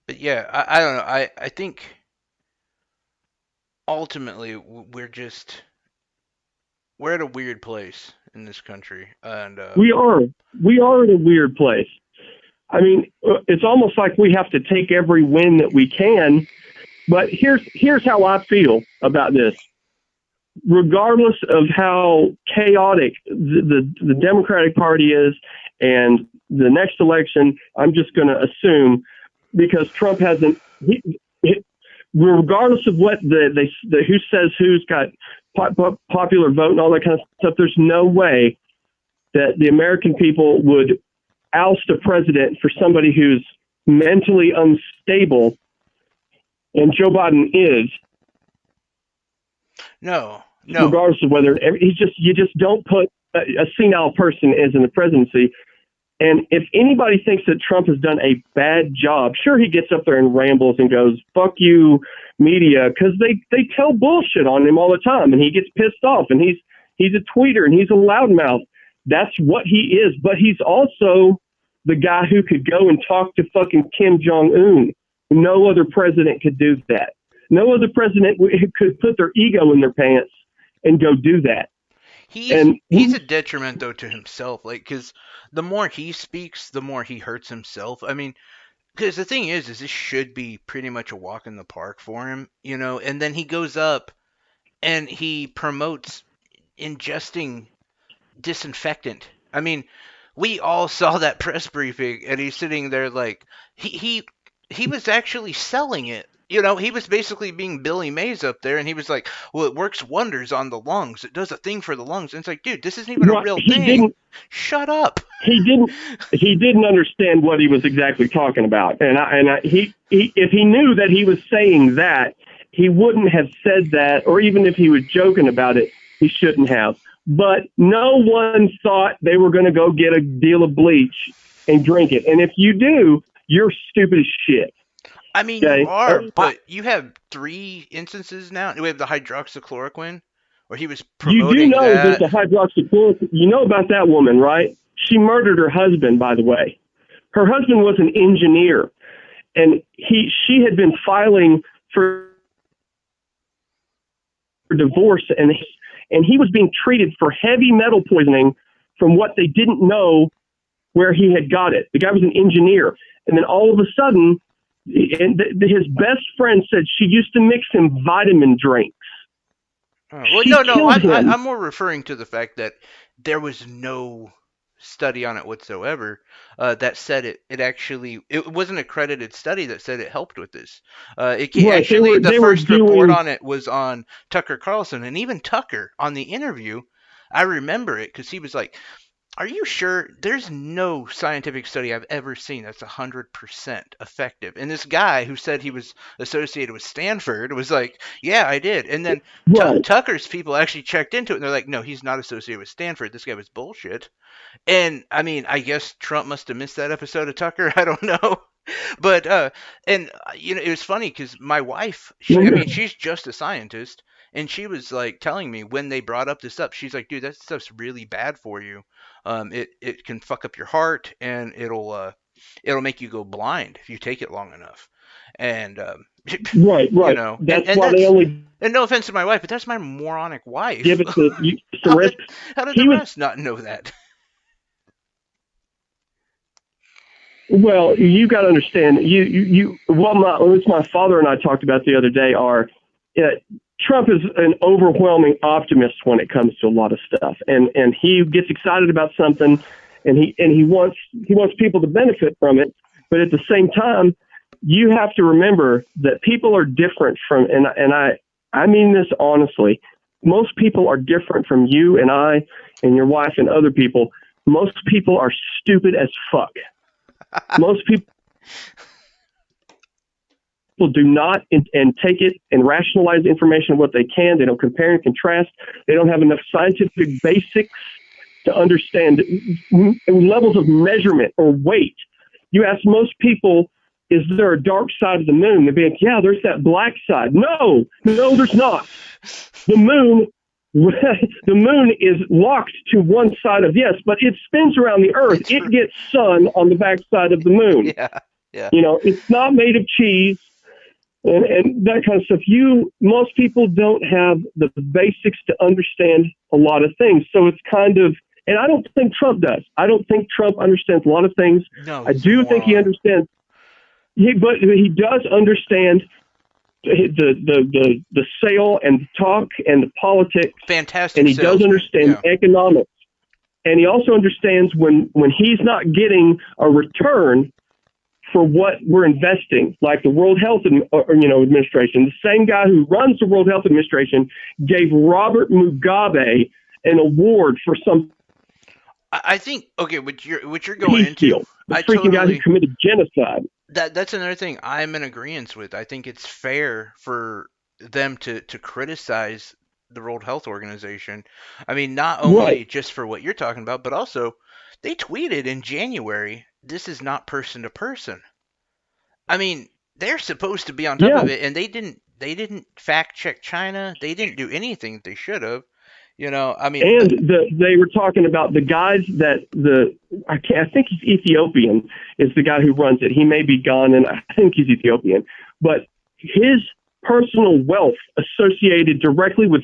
but yeah I don't know I think ultimately we're at a weird place in this country and We are. We are in a weird place. I mean, it's almost like we have to take every win that we can. But here's how I feel about this. Regardless of how chaotic the Democratic Party is and the next election, I'm just going to assume because Trump hasn't. Regardless of what who says who's got popular vote and all that kind of stuff, there's no way that the American people would oust a president for somebody who's mentally unstable, and Joe Biden is, no regardless of whether you just don't put a senile person as in the presidency. And if anybody thinks that Trump has done a bad job, sure, he gets up there and rambles and goes, fuck you, media, because they tell bullshit on him all the time, and he gets pissed off, and he's a tweeter, and he's a loudmouth. That's what he is. But he's also the guy who could go and talk to fucking Kim Jong-un. No other president could do that. No other president could put their ego in their pants and go do that. And he's a detriment though to himself like because the more he speaks the more he hurts himself I mean because the thing is this should be pretty much a walk in the park for him and then he goes up and he promotes ingesting disinfectant I mean we all saw that press briefing and he's sitting there like he was actually selling it. He was basically being Billy Mays up there, and he was like, "Well, it works wonders on the lungs. It does a thing for the lungs." And it's like, dude, this isn't even a what real thing. Shut up. he didn't he didn't understand what he was exactly talking about, he if he knew that he was saying that, he wouldn't have said that, or even if he was joking about it, he shouldn't have. But no one thought they were going to go get a deal of bleach and drink it, and if you do, you're stupid as shit. I mean, you Okay. are, but you have 3 instances now. We have the hydroxychloroquine, where he was You do promoting know that that. the hydroxychloroquine, you know about that woman, right? She murdered her husband, by the way. Her husband was an engineer, and she had been filing for divorce, and he was being treated for heavy metal poisoning from what they didn't know where he had got it. The guy was an engineer, and then all of a sudden, his best friend said she used to mix him vitamin drinks. Well, She no, killed him. I'm more referring to the fact that there was no study on it whatsoever that said it actually it wasn't a accredited study that said it helped with this. Right? They Actually were the they were first report doing on it was on Tucker Carlson, and even Tucker on the interview, I remember it because he was like, are you sure? There's no scientific study I've ever seen that's 100% effective. And this guy who said he was associated with Stanford was like, yeah, I did. And then right. Tucker's people actually checked into it and they're like, no, he's not associated with Stanford. This guy was bullshit. And I mean, I guess Trump must have missed that episode of Tucker. I don't know. But and it was funny because my wife, I mean, Mhm. she's just a scientist, and she was like telling me when they brought up this up, she's like, dude, that stuff's really bad for you. It can fuck up your heart, and it'll make you go blind if you take it long enough. And Right, right. and That's why they that's only and no offense to my wife, but that's my moronic give wife. it to you, some how did risks. how did the He was rest not know that? Well, you got to understand. What my father and I talked about the other day are, uh, Trump is an overwhelming optimist when it comes to a lot of stuff, and he gets excited about something, and he wants people to benefit from it, but at the same time, you have to remember that people are different from, and I mean this honestly. Most people are different from you and I and your wife and other people. Most people are stupid as fuck. Most people do not and take it and rationalize information what they can. They don't compare and contrast. They don't have enough scientific basics to understand levels of measurement or weight. You ask most people, is there a dark side of the moon? They'd be like, yeah, there's that black side. No, no, there's not. The moon the moon is locked to one side of yes, but it spins around the earth. It's It gets sun on the back side of the moon. yeah, yeah. It's not made of cheese and that kind of stuff. Most people don't have the basics to understand a lot of things. So it's kind of, and I don't think Trump does. I don't think Trump understands a lot of things. No, I he's a do think he moron. understands, but he does understand the sale and the talk and the politics, and Fantastic he does salesman. understand Yeah. economics. And he also understands when he's not getting a return for what we're investing, like the World Health Administration. The same guy who runs the World Health Administration gave Robert Mugabe an award for some I think okay, what you're going peace into, deal. The I freaking guy who totally committed genocide. that's another thing I'm in agreement with. I think it's fair for them to criticize the World Health Organization. I mean, not Right. only just for what you're talking about, but also they tweeted in January, this is not person to person. I mean, they're supposed to be on top Yeah. of it, and they didn't fact check China. They didn't do anything they should have. I mean, And they were talking about the guys that I think he's Ethiopian is the guy who runs it. He may be gone, and I think he's Ethiopian, but his personal wealth associated directly with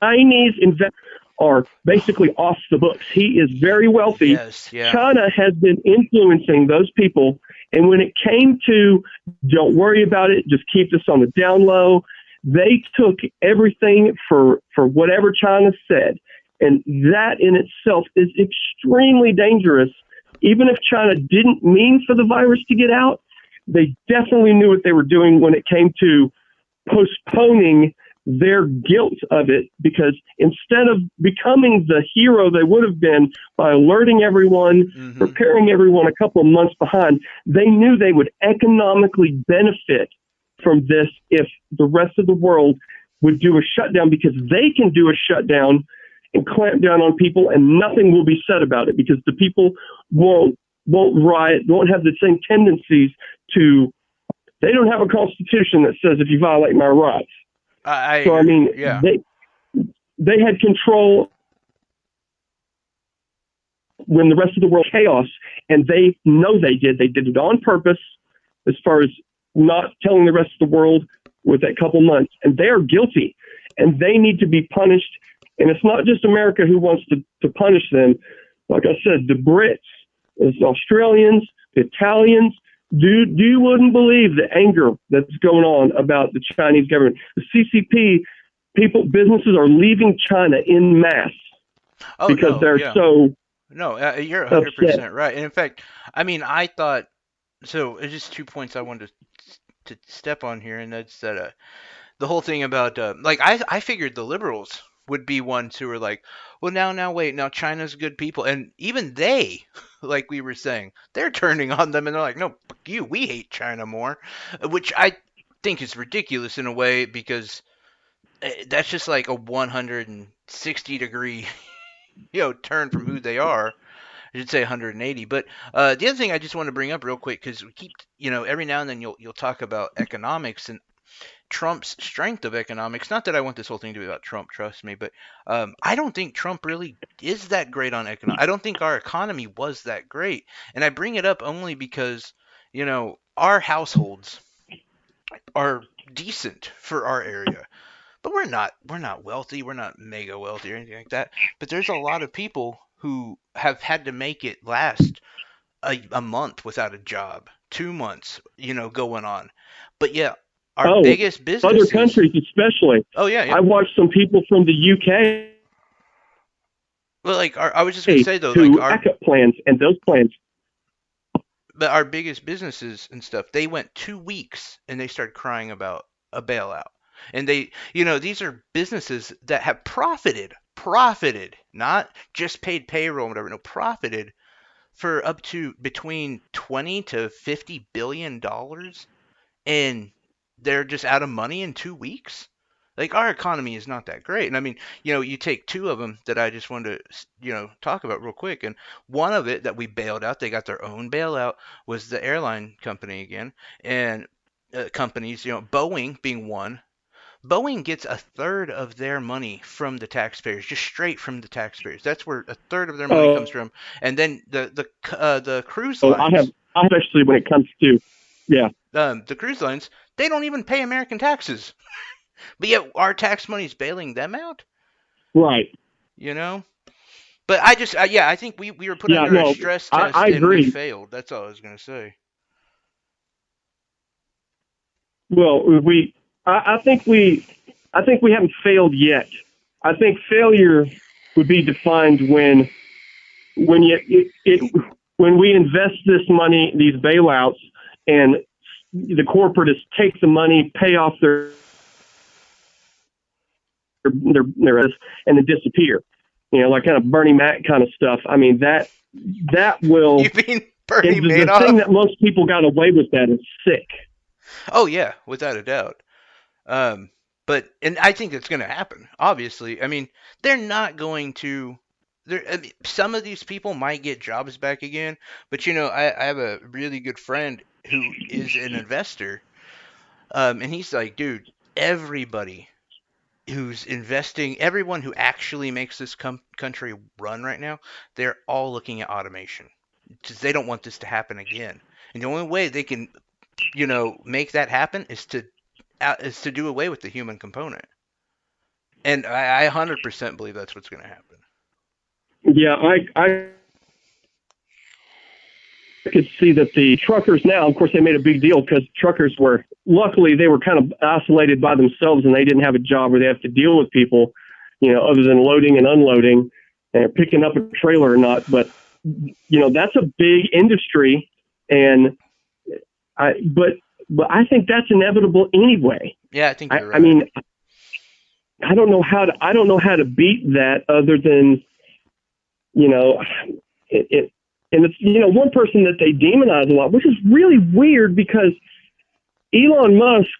Chinese investors are basically off the books. He is very wealthy. yes, yeah. China has been influencing those people, and when it came to don't worry about it, just keep this on the down low, they took everything for whatever China said. And that in itself is extremely dangerous. Even if China didn't mean for the virus to get out, they definitely knew what they were doing when it came to postponing their guilt of it, because instead of becoming the hero they would have been by alerting everyone, Hmm. preparing everyone a couple of months behind, they knew they would economically benefit from this if the rest of the world would do a shutdown, because they can do a shutdown and clamp down on people and nothing will be said about it because the people won't riot, won't have the same tendencies to. They don't have a constitution that says if you violate my rights. I So I agree. mean, Yeah. they had control when the rest of the world chaos, and they know they did. They did it on purpose, as far as not telling the rest of the world with that couple months, and they are guilty, and they need to be punished. And it's not just America who wants to punish them. Like I said, the Brits, the Australians, the Italians. You wouldn't believe the anger that's going on about the Chinese government. The CCP businesses are leaving China in mass Oh because no, they're yeah. so No, you're upset. 100% right. And in fact, I mean, I thought so. It's just 2 points I wanted to step on here, and that's that the whole thing about like I figured the liberals would be ones who were like, well, now wait, now China's good people, and even they, like we were saying, they're turning on them, and they're like, no, fuck you, we hate China more, which I think is ridiculous in a way because that's just like a 160 degree turn from who they are. I should say 180. But the other thing I just want to bring up real quick, because we keep, every now and then you'll talk about economics and Trump's strength of economics. Not that I want this whole thing to be about Trump, trust me, but I don't think Trump really is that great on economics. I don't think our economy was that great, and I bring it up only because our households are decent for our area, but we're not wealthy. We're not mega wealthy or anything like that. But there's a lot of people who have had to make it last a month without a job, 2 months, going on. But yeah, our Oh, biggest other businesses. countries especially. Oh yeah, yeah. I watched some people from the UK Well, like I was just gonna say though, like who backup plans, and those plans. our biggest businesses and stuff, they went 2 weeks and they started crying about a bailout. And these are businesses that have profited, not just paid payroll and whatever, no, profited for up to between 20 to 50 billion dollars, and they're just out of money in 2 weeks. Like our economy is not that great. And I mean, you take two of them that I just wanted to, talk about real quick. And one of it that we bailed out, they got their own bailout, was the airline company again. And companies, Boeing being one. Boeing gets a third of their money from the taxpayers, just straight from the taxpayers. That's where a third of their money comes Oh, from. And then the cruise I have, lines, especially when it comes to, yeah, the cruise lines, they don't even pay American taxes. But yet our tax money's bailing them out, right, you know? But I just, yeah, I think we were put yeah, under a no, stress I test and we agree. failed. That's all I was going to say. Well, I think we haven't failed yet. I think failure would be defined when when we invest this money, these bailouts, and the corporatists take the money, pay off their and then disappear. Like kind of Bernie Mac kind of stuff. I mean that You will. mean Bernie And the thing Madoff? that most people got away with that is sick. Oh, yeah, without a doubt. Um, and I think it's going to happen, obviously. I mean, they're not going to. I mean, some of these people might get jobs back again, but I have a really good friend who is an investor, and he's like, dude, everybody who's investing, everyone who actually makes this country run right now, they're all looking at automation because they don't want this to happen again. And the only way they can, make that happen is to do away with the human component. And I 100% believe that's what's going to happen. Yeah, I could see that the truckers now, of course, they made a big deal because truckers were, luckily, they were kind of isolated by themselves and they didn't have a job where they have to deal with people, other than loading and unloading and picking up a trailer or not. But, that's a big industry. And but I think that's inevitable anyway. Yeah, I think you're I right. mean, I don't know how to beat that other than, you know, it and it's, one person that they demonize a lot, which is really weird because Elon Musk,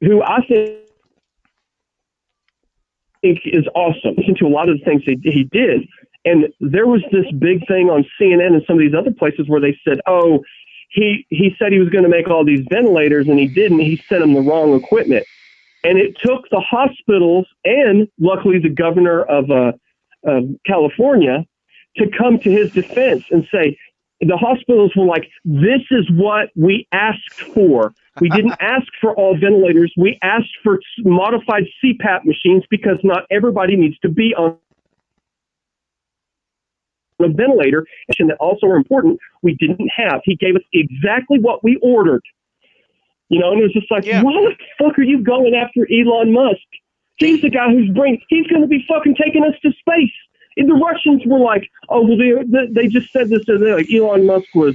who I think is awesome, listen to a lot of the things he did. And there was this big thing on CNN and some of these other places where they said, oh, he said he was going to make all these ventilators and he didn't. He sent them the wrong equipment. And it took the hospitals and luckily the governor of California to come to his defense and say, the hospitals were like, this is what we asked for. We didn't ask for all ventilators. We asked for modified CPAP machines because not everybody needs to be on a ventilator. And that also are important. We didn't have. He gave us exactly what we ordered. And it was just like, Yeah. why the fuck are you going after Elon Musk? He's the guy he's going to be fucking taking us to space. And the Russians were like, oh, well, they just said this, and like Elon Musk was,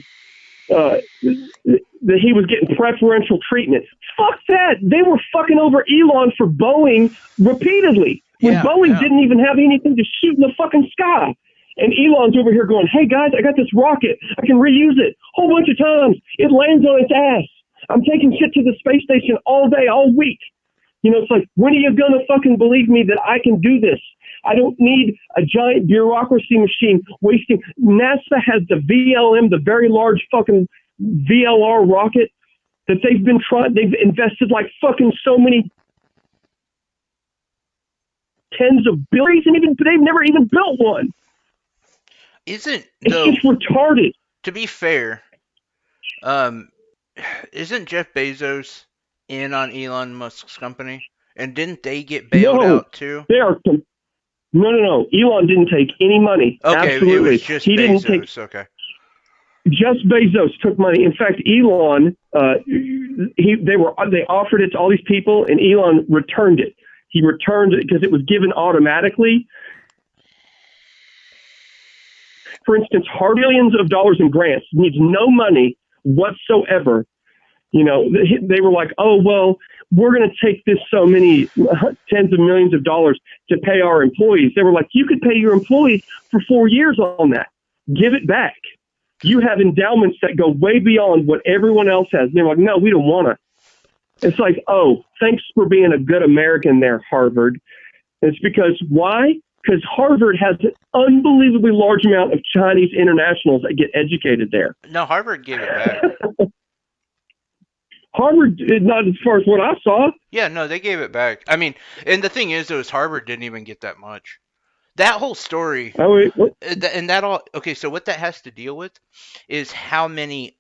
that he was getting preferential treatment. Fuck that. They were fucking over Elon for Boeing repeatedly when Boeing didn't even have anything to shoot in the fucking sky. And Elon's over here going, hey, guys, I got this rocket. I can reuse it a whole bunch of times. It lands on its ass. I'm taking shit to the space station all day, all week. It's like, when are you going to fucking believe me that I can do this? I don't need a giant bureaucracy machine wasting. NASA has the VLM, the Very Large fucking VLR rocket that they've invested like fucking so many tens of billions, and they've never even built one. Isn't It's though just retarded. to be fair, um, isn't Jeff Bezos in on Elon Musk's company? And didn't they get bailed No, out too? they are. No. Elon didn't take any money. Okay, it was Absolutely, just he didn't take. Bezos. Okay. Just Bezos took money. In fact, Elon, they offered it to all these people, and Elon returned it. He returned it because it was given automatically. For instance, billions of dollars in grants, needs no money whatsoever. They were like, oh, well, we're going to take this so many tens of millions of dollars to pay our employees. They were like, you could pay your employees for 4 years on that. Give it back. You have endowments that go way beyond what everyone else has. And they're like, no, we don't want to. It's like, oh, thanks for being a good American there, Harvard. And it's because, why? Because Harvard has an unbelievably large amount of Chinese internationals that get educated there. No, Harvard gave it back. Harvard, not as far as what I saw. Yeah, no, they gave it back. I mean, and the thing is, though, is Harvard didn't even get that much. That whole story, Oh, wait, what? and that all. Okay, so what that has to deal with is how many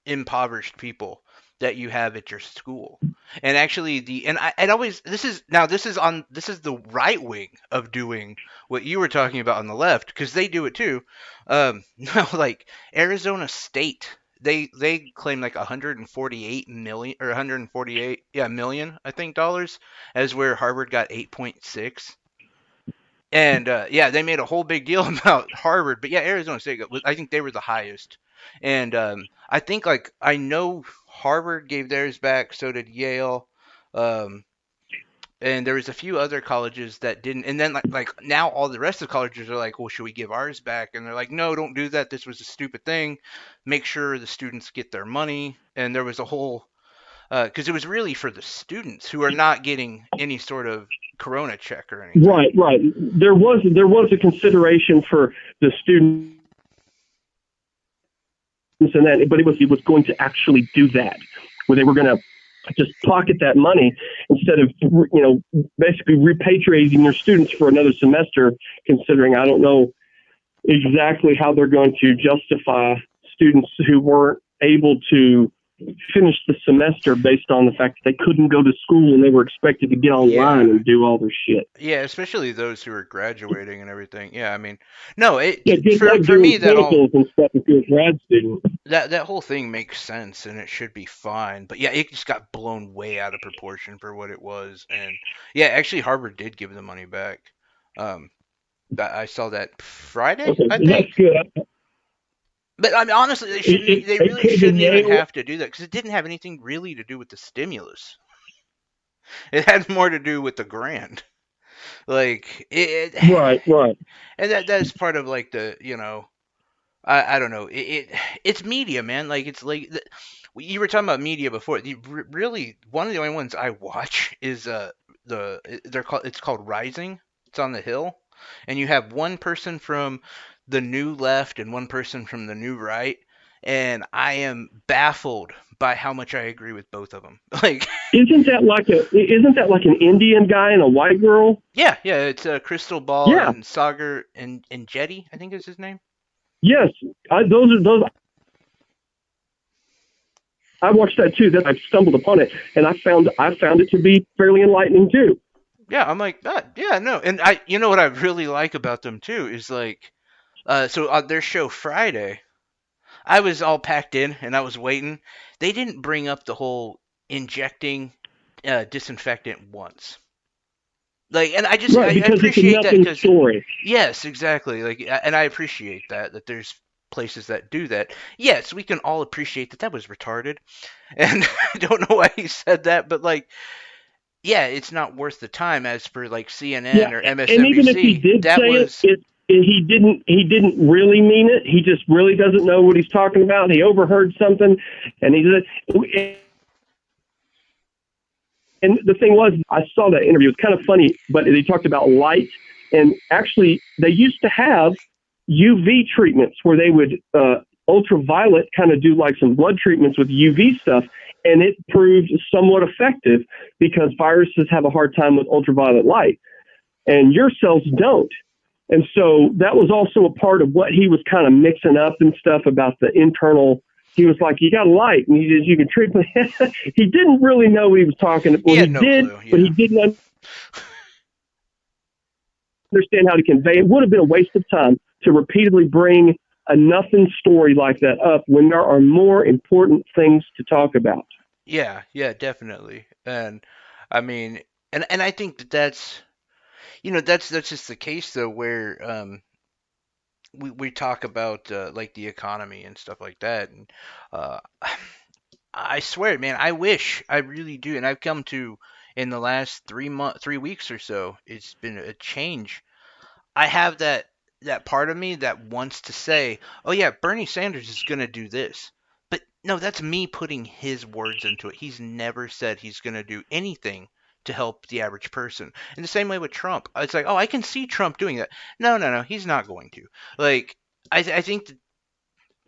impoverished people that you have at your school. And actually, I'd always this is the right wing of doing what you were talking about on the left, because they do it too. No, like Arizona State, they claim like 148 million or 148 million, I think, dollars, as where Harvard got 8.6. And they made a whole big deal about Harvard, but yeah, Arizona State, I think they were the highest. And I think, like, I know Harvard gave theirs back, so did Yale, um, and there was a few other colleges that didn't. And then like now all the rest of the colleges are like, well, should we give ours back? And they're like, no, don't do that. This was a stupid thing. Make sure the students get their money. And there was a whole because it was really for the students who are not getting any sort of corona check or anything. Right. There was a consideration for the students and that, but it was going to actually do that, where they were going to just pocket that money instead of basically repatriating their students for another semester. Considering, I don't know exactly how they're going to justify students who weren't able to finish the semester based on the fact that they couldn't go to school and they were expected to get online and do all their shit. Yeah, especially those who are graduating and everything. Yeah, I mean, no, for me that all and stuff if you're a grad student. That whole thing makes sense and it should be fine. But yeah, it just got blown way out of proportion for what it was. And yeah, actually, Harvard did give the money back. I saw that Friday. Okay, I think. That's good. But I mean, honestly, they really shouldn't even have to do that, because it didn't have anything really to do with the stimulus. It had more to do with the grant. Like right, and that's part of like the I don't know, it's media, man. Like it's like you were talking about media before. Really, one of the only ones I watch is it's called Rising. It's on the Hill, and you have one person from the new left and one person from the new right, and I am baffled by how much I agree with both of them. Like, isn't that like an Indian guy and a white girl? Yeah, it's Crystal Ball and Sagar and Jetty, I think is his name. Yes, those. I watched that too. That I stumbled upon it, and I found it to be fairly enlightening too. Yeah, I'm like that. Yeah, no, and what I really like about them too is like, so on their show Friday, I was all packed in and I was waiting. They didn't bring up the whole injecting disinfectant once. Like, and I appreciate that because story. Yes, exactly. Like, and I appreciate that there's places that do that. Yes, we can all appreciate that was retarded, and I don't know why he said that, but like, yeah, it's not worth the time. As for like CNN or MSNBC, and even if he did he didn't really mean it. He just really doesn't know what he's talking about. He overheard something, and he said. And the thing was, I saw that interview. It was kind of funny, but they talked about light. And actually, they used to have UV treatments where they would ultraviolet kind of do like some blood treatments with UV stuff. And it proved somewhat effective because viruses have a hard time with ultraviolet light and your cells don't. And so that was also a part of what he was kind of mixing up and stuff about the internal. He was like, you got light and you can treat. He didn't really know what he was talking about. Well, He he had no did, clue. but Yeah. he didn't understand how to convey. It would have been a waste of time to repeatedly bring a nothing story like that up when there are more important things to talk about. Yeah, yeah, definitely. And I mean, and I think that that's just the case though, where we talk about like the economy and stuff like that, and uh, I swear, man, I really do, and I've come to in the last 3 weeks or so, it's been a change. I have that part of me that wants to say, "Oh yeah, Bernie Sanders is going to do this." But no, that's me putting his words into it. He's never said he's going to do anything to help the average person. In the same way with Trump. It's like, "Oh, I can see Trump doing that." No, no, no, he's not going to. Like I think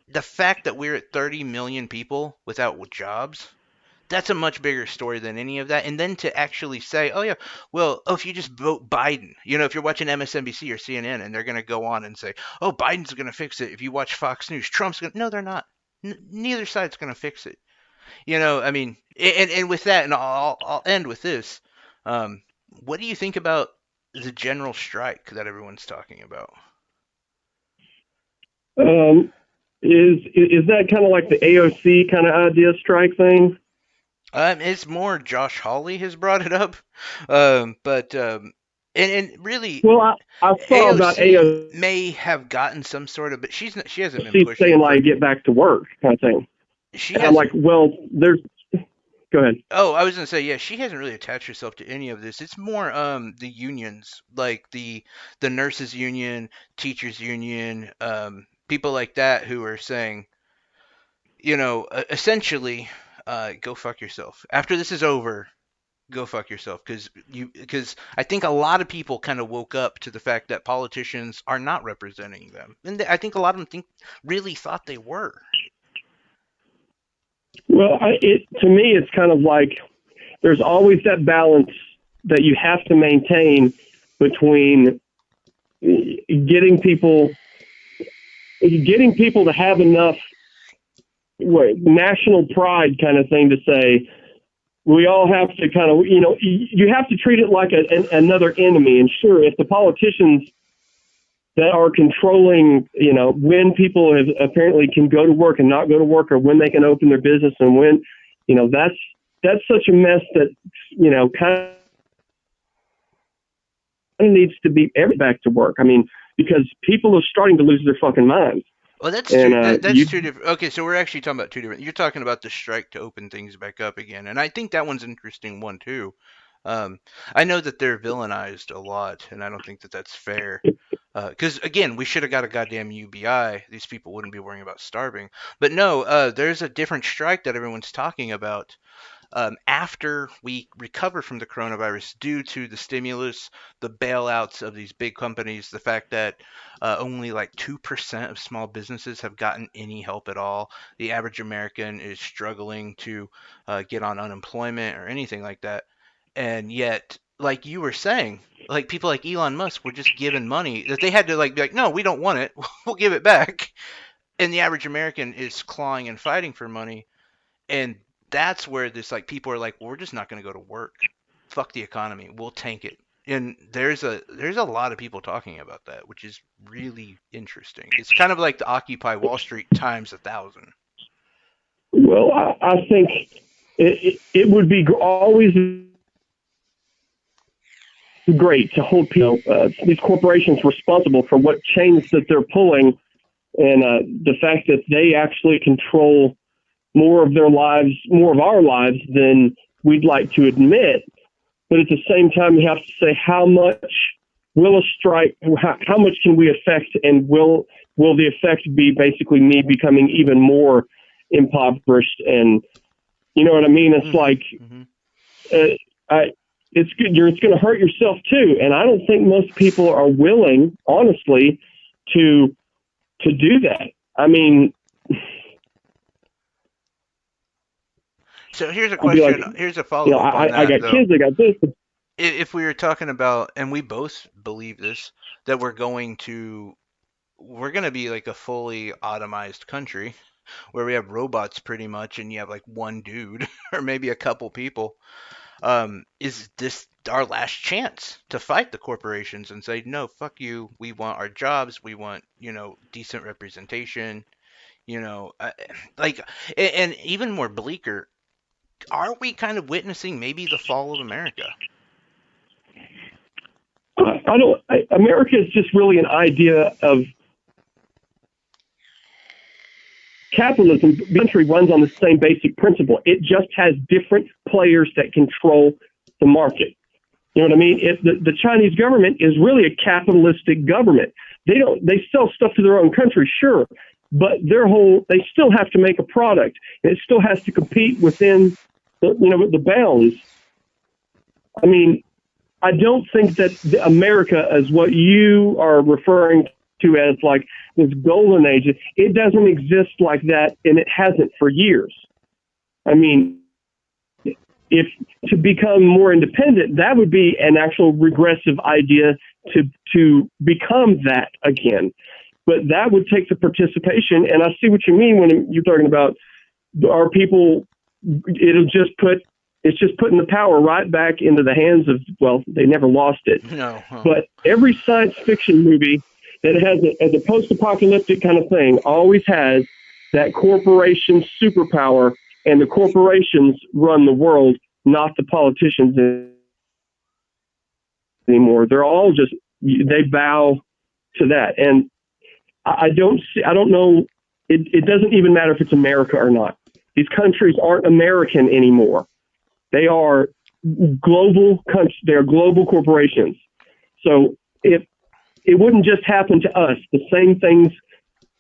the fact that we're at 30 million people without jobs, that's a much bigger story than any of that. And then to actually say, oh yeah, well, oh, if you just vote Biden, if you're watching MSNBC or CNN, and they're going to go on and say, oh, Biden's going to fix it. If you watch Fox News, Trump's going to, no, they're not. Neither side's going to fix it. I mean, and with that, and I'll end with this. Um, what do you think about the general strike that everyone's talking about? Um, is that kind of like the AOC kind of idea strike thing? It's more Josh Hawley has brought it up, but and really Well, I saw about AOC AOC may have gotten some sort of, but she hasn't been pushing saying for. like get back to work kind of thing. She And I'm like, hasn't. well, there's. Go ahead. Oh, I was gonna say, yeah, she hasn't really attached herself to any of this. It's more the unions, like the nurses union, teachers union, people like that who are saying, essentially, go fuck yourself. After this is over, go fuck yourself, because I think a lot of people kind of woke up to the fact that politicians are not representing them, and I think a lot of them really thought they were. Well, to me, it's kind of like there's always that balance that you have to maintain between getting people to have enough national pride kind of thing to say we all have to kind of you have to treat it like another enemy. And sure, if the politicians that are controlling, when people have apparently can go to work and not go to work, or when they can open their business and when, that's such a mess that, kind of needs to be back to work. I mean, because people are starting to lose their fucking minds. Well, that's And two. That's two different. Okay, so we're actually talking about two different. You're talking about the strike to open things back up again, and I think that one's an interesting one too. Um, I know that they're villainized a lot, and I don't think that that's fair. Because again, we should have got a goddamn UBI. These people wouldn't be worrying about starving. But no, there's a different strike that everyone's talking about. After we recover from the coronavirus due to the stimulus, the bailouts of these big companies, the fact that only like 2% of small businesses have gotten any help at all. The average American is struggling to get on unemployment or anything like that. And yet, like you were saying, like people like Elon Musk were just given money that they had to like be like, no, we don't want it. We'll give it back. And the average American is clawing and fighting for money, and that's where this like people are like, well, we're just not going to go to work. Fuck the economy. We'll tank it. And there's a lot of people talking about that, which is really interesting. It's kind of like the Occupy Wall Street times 1,000. well, I think it would be always great to hold people, these corporations responsible for what chains that they're pulling, and the fact that they actually control more of their lives, more of our lives than we'd like to admit. But at the same time, you have to say how much will a strike, how much can we affect, and will the effect be basically me becoming even more impoverished? And you know what I mean? It's Mm-hmm. like Mm-hmm. uh, I, it's good. It's going to hurt yourself too. And I don't think most people are willing, honestly, to do that. I mean, So here's a I'll be like, question. Here's a follow up on I that, got though. kids, I got this. If we were talking about, and we both believe this, that we're going to be like a fully automized country where we have robots pretty much, and you have like one dude or maybe a couple people. Is this our last chance to fight the corporations and say, no, fuck you. We want our jobs. We want, decent representation. You know, uh, like, and even more bleaker, are we kind of witnessing maybe the fall of America? I don't. America is just really an idea of capitalism. The country runs on the same basic principle. It just has different players that control the market. You know what I mean? The Chinese government is really a capitalistic government. They sell stuff to their own country, sure, but they still have to make a product. And it still has to compete within the bounds. I mean, I don't think that America is what you are referring to as like this golden age. It doesn't exist like that, and it hasn't for years. I mean, if to become more independent, that would be an actual regressive idea to become that again. But that would take the participation, and I see what you mean when you're talking about our people. It'll just put it's just putting the power right back into the hands of, well, they never lost it. No. Huh. But every science fiction movie that has as a post-apocalyptic kind of thing always has that corporation superpower, and the corporations run the world, not the politicians anymore. They're all just they bow to that, and I don't know. It doesn't even matter if it's America or not. These countries aren't American anymore. They are global countries. They are global corporations. So if it wouldn't just happen to us, the same things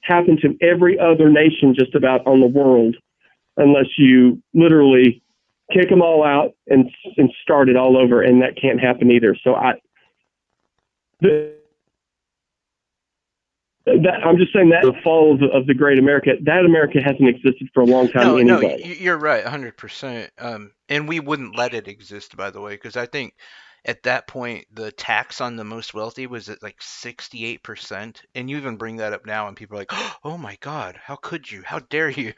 happen to every other nation just about on the world, unless you literally kick them all out and start it all over, and that can't happen either. So the, I'm just saying that the fall of the great America, that America hasn't existed for a long time No, anyway. you're right, 100%. And we wouldn't let it exist, by the way, because I think at that point the tax on the most wealthy was at like 68%, and you even bring that up now, and people are like, "Oh my God, how could you? How dare you?"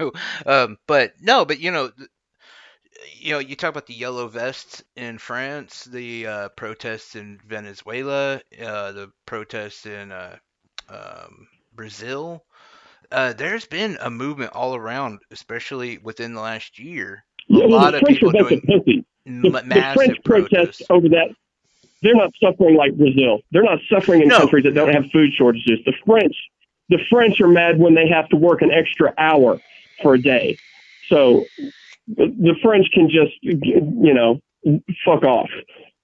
But no, but you talk about the yellow vests in France, the protests in Venezuela, the protests in Brazil. There's been a movement all around, especially within the last year. A Yeah, well, lot the of French are a people bunch of doing pussies. The French massive protest protests. over that. They're not suffering like Brazil. They're not suffering in No, countries that don't no. have food shortages. The French are mad when they have to work an extra hour for a day. So the French can just, fuck off.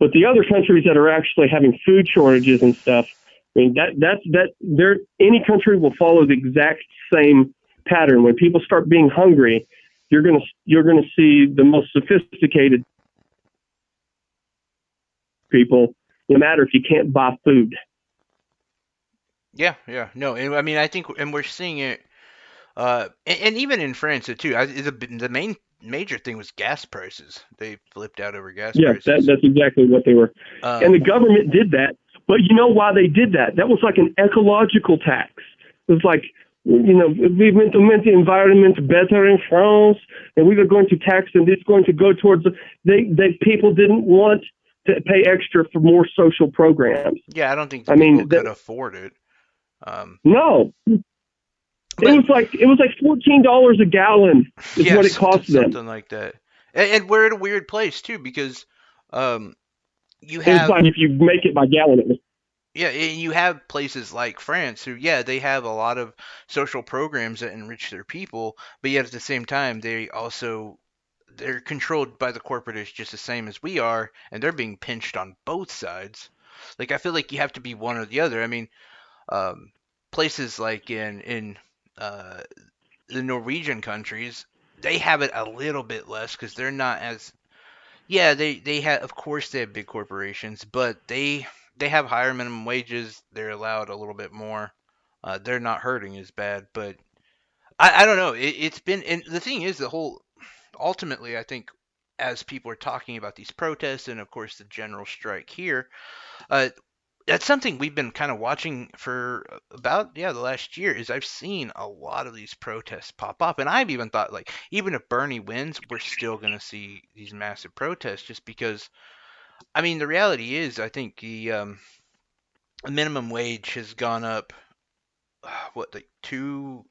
But the other countries that are actually having food shortages and stuff, I mean, any country will follow the exact same pattern. When people start being hungry, you're gonna see the most sophisticated people, no matter if you can't buy food. Yeah, yeah, no. And I mean, I think, and we're seeing it, and even in France too. The main major thing was gas prices. They flipped out over gas Yeah, prices. that's exactly what they were. And the Um, government did that. But you know why they did that? That was like an ecological tax. It was like, we want to make the environment better in France, and we were going to tax, and it's going to go towards. They people didn't want to pay extra for more social programs. yeah, I don't think the I people mean, could afford it. Um, no, but it was like $14 a gallon is yeah, what it cost them. something like that. And we're at a weird place too because um, you It was have like if you make it by gallon, it was. yeah, and you have places like France who, yeah, they have a lot of social programs that enrich their people, but yet at the same time, they're controlled by the corporatists just the same as we are, and they're being pinched on both sides. Like I feel like you have to be one or the other. I mean, um, places like in uh, the Norwegian countries, they have it a little bit less because they're not as Yeah, they have, of course they have big corporations, but they have higher minimum wages. They're allowed a little bit more. They're not hurting as bad, but I don't know. It's been, and the thing is, the whole ultimately, I think, as people are talking about these protests and of course the general strike here, uh, that's something we've been kind of watching for about, yeah, the last year. Is I've seen a lot of these protests pop up, and I've even thought, like, even if Bernie wins, we're still going to see these massive protests just because, I mean, the reality is, I think the minimum wage has gone up, what, like $2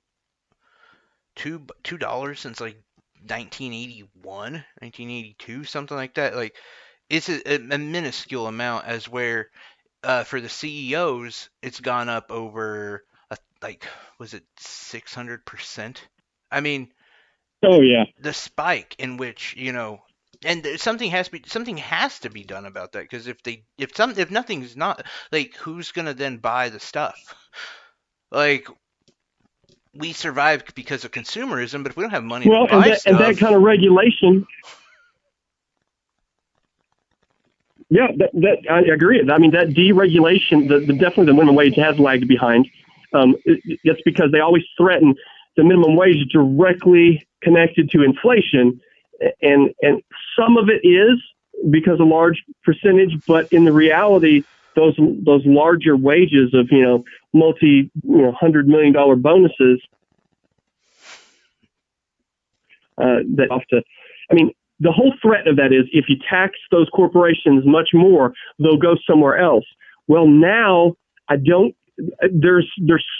since like 1981, 1982, something like that. Like, it's a minuscule amount, as where for the CEOs, it's gone up over like, was it 600%? I mean, Oh yeah. the spike in which, and something has to be done about that, because if nothing's not, like, who's gonna then buy the stuff? Like, we survive because of consumerism, but if we don't have money to Well, buy and that kind stuff, of regulation. Yeah, that I agree. I mean, that deregulation, definitely the minimum wage has lagged behind. It's because they always threaten the minimum wage directly connected to inflation, and some of it is because a large percentage, but in the reality, those larger wages of $100 million bonuses that off to, I mean, the whole threat of that is if you tax those corporations much more, they'll go somewhere else. Well, now I don't. There's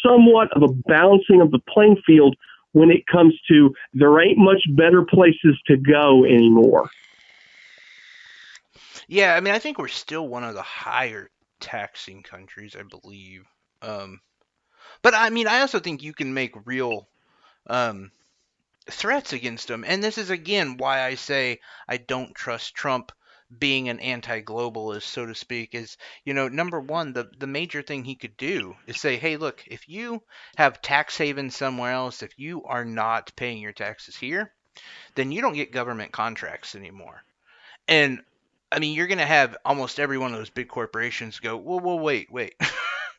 somewhat of a balancing of the playing field when it comes to there ain't much better places to go anymore. yeah, I mean, I think we're still one of the higher taxing countries, I believe. Um, but I mean, I also think you can make real um, threats against them. And this is again why I say I don't trust Trump being an anti-globalist, so to speak. Is, number one, the major thing he could do is say, hey, look, if you have tax havens somewhere else, if you are not paying your taxes here, then you don't get government contracts anymore. And I mean, you're going to have almost every one of those big corporations go, well, wait.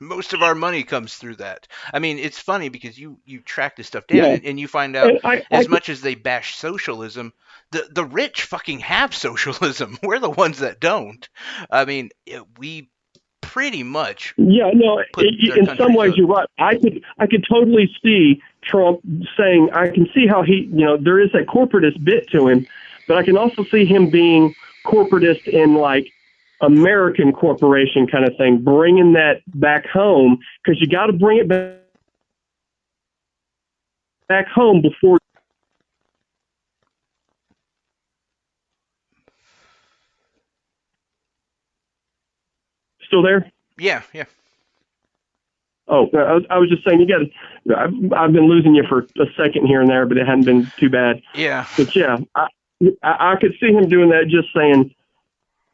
Most of our money comes through that. I mean, it's funny because you track this stuff down, Yeah, and you find out, and I as much as they bash socialism, the rich fucking have socialism. We're the ones that don't. I mean, we pretty much yeah, no. put their In some countries ways, up. you're right. I could totally see Trump saying I can see how there is that corporatist bit to him, but I can also see him being corporatist in like American corporation kind of thing, bringing that back home because you got to bring it back home before. Still there? Yeah, yeah, Oh, I was just saying you got. I've been losing you for a second here and there, but it hadn't been too bad. yeah. But yeah, I could see him doing that. Just saying,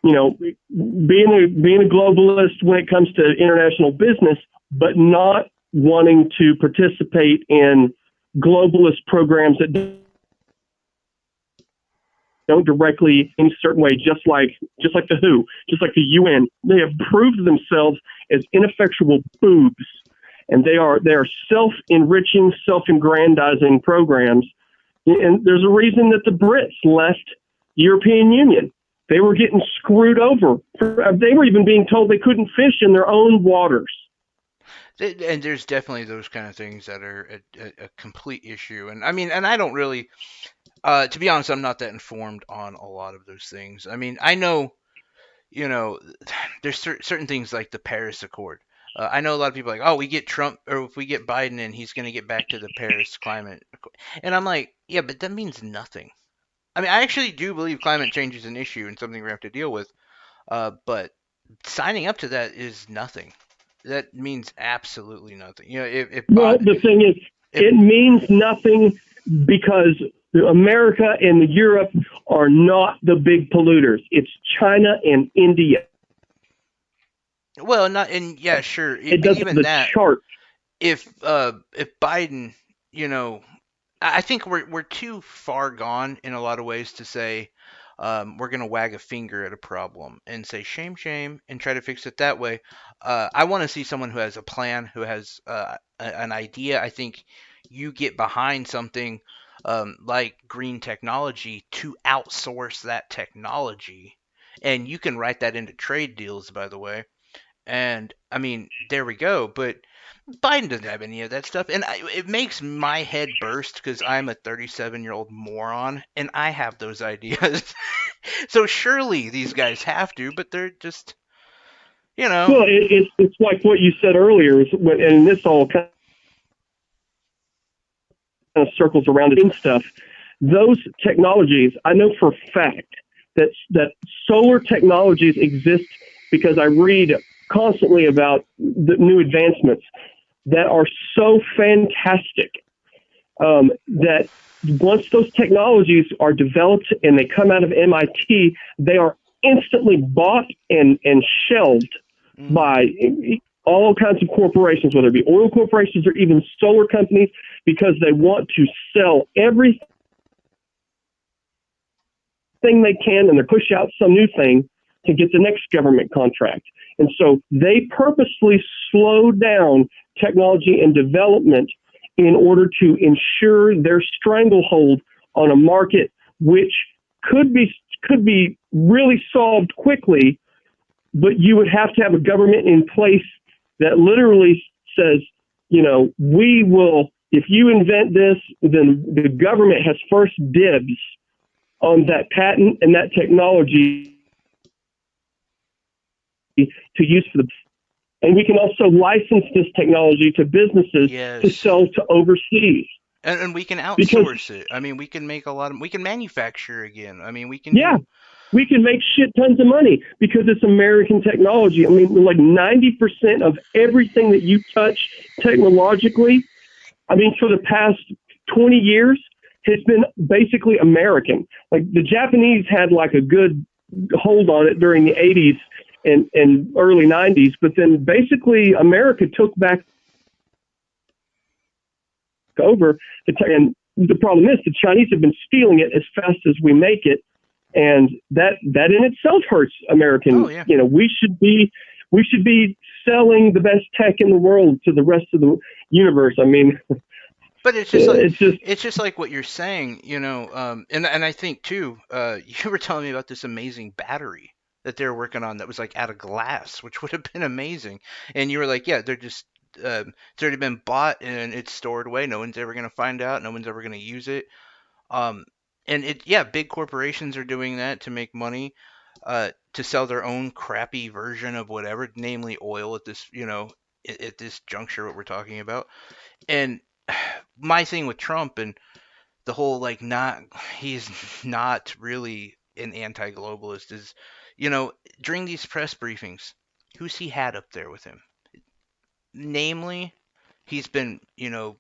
being a globalist when it comes to international business, but not wanting to participate in globalist programs that don't directly in a certain way, just like the WHO, just like the UN. They have proved themselves as ineffectual boobs, and they are self-enriching, self-aggrandizing programs. And there's a reason that the Brits left the European Union. They were getting screwed over. They were even being told they couldn't fish in their own waters. And there's definitely those kind of things that are a complete issue. And I mean, and I don't really, to be honest, I'm not that informed on a lot of those things. I mean, I know, you know, there's certain things like the Paris Accord. I know a lot of people are like, oh, we get Trump, or if we get Biden in, he's going to get back to the Paris climate Accord. And I'm like, yeah, but that means nothing. I mean, I actually do believe climate change is an issue and something we have to deal with. But signing up to that is nothing. That means absolutely nothing. Well, the thing is, if it means nothing because America and Europe are not the big polluters. It's China and India. well, not, and yeah, sure, It but doesn't even the that, chart. if Biden, you know, I think we're too far gone in a lot of ways to say, we're going to wag a finger at a problem and say shame, shame, and try to fix it that way. I want to see someone who has a plan, who has an idea. I think you get behind something like green technology to outsource that technology. And you can write that into trade deals, by the way. And I mean, there we go. But Biden doesn't have any of that stuff, and it makes my head burst because I'm a 37-year-old moron, and I have those ideas. So surely these guys have to, but they're just, you know. Well, it's like what you said earlier, and this all kind of circles around it and stuff. Those technologies, I know for a fact that solar technologies exist because I read constantly about the new advancements that are so fantastic that once those technologies are developed and they come out of MIT, they are instantly bought and shelved by all kinds of corporations, whether it be oil corporations or even solar companies, because they want to sell everything they can and they push out some new thing to get the next government contract. And so they purposely slow down technology and development in order to ensure their stranglehold on a market which could be really solved quickly, but you would have to have a government in place that literally says, we will, if you invent this, then the government has first dibs on that patent and that technology to use for the. And we can also license this technology to businesses to sell to overseas. And we can outsource it. I mean, we can make we can manufacture again. I mean, we can. Yeah, we can make shit tons of money because it's American technology. I mean, like 90% of everything that you touch technologically, I mean, for the past 20 years, has been basically American. Like the Japanese had like a good hold on it during the 80s and early 90s, but then basically America took back over. And the problem is the Chinese have been stealing it as fast as we make it, and that in itself hurts American. Oh, yeah. We should be selling the best tech in the world to the rest of the universe. I mean. But it's just like what you're saying, and I think too, you were telling me about this amazing battery that they're working on that was like out of glass, which would have been amazing. And you were like, yeah, they're just it's already been bought and it's stored away. No one's ever gonna find out. No one's ever gonna use it. Um, and big corporations are doing that to make money, to sell their own crappy version of whatever, namely oil at this, at this juncture, what we're talking about. And my thing with Trump and the whole he's not really an anti-globalist is, during these press briefings, who's he had up there with him? Namely, he's been,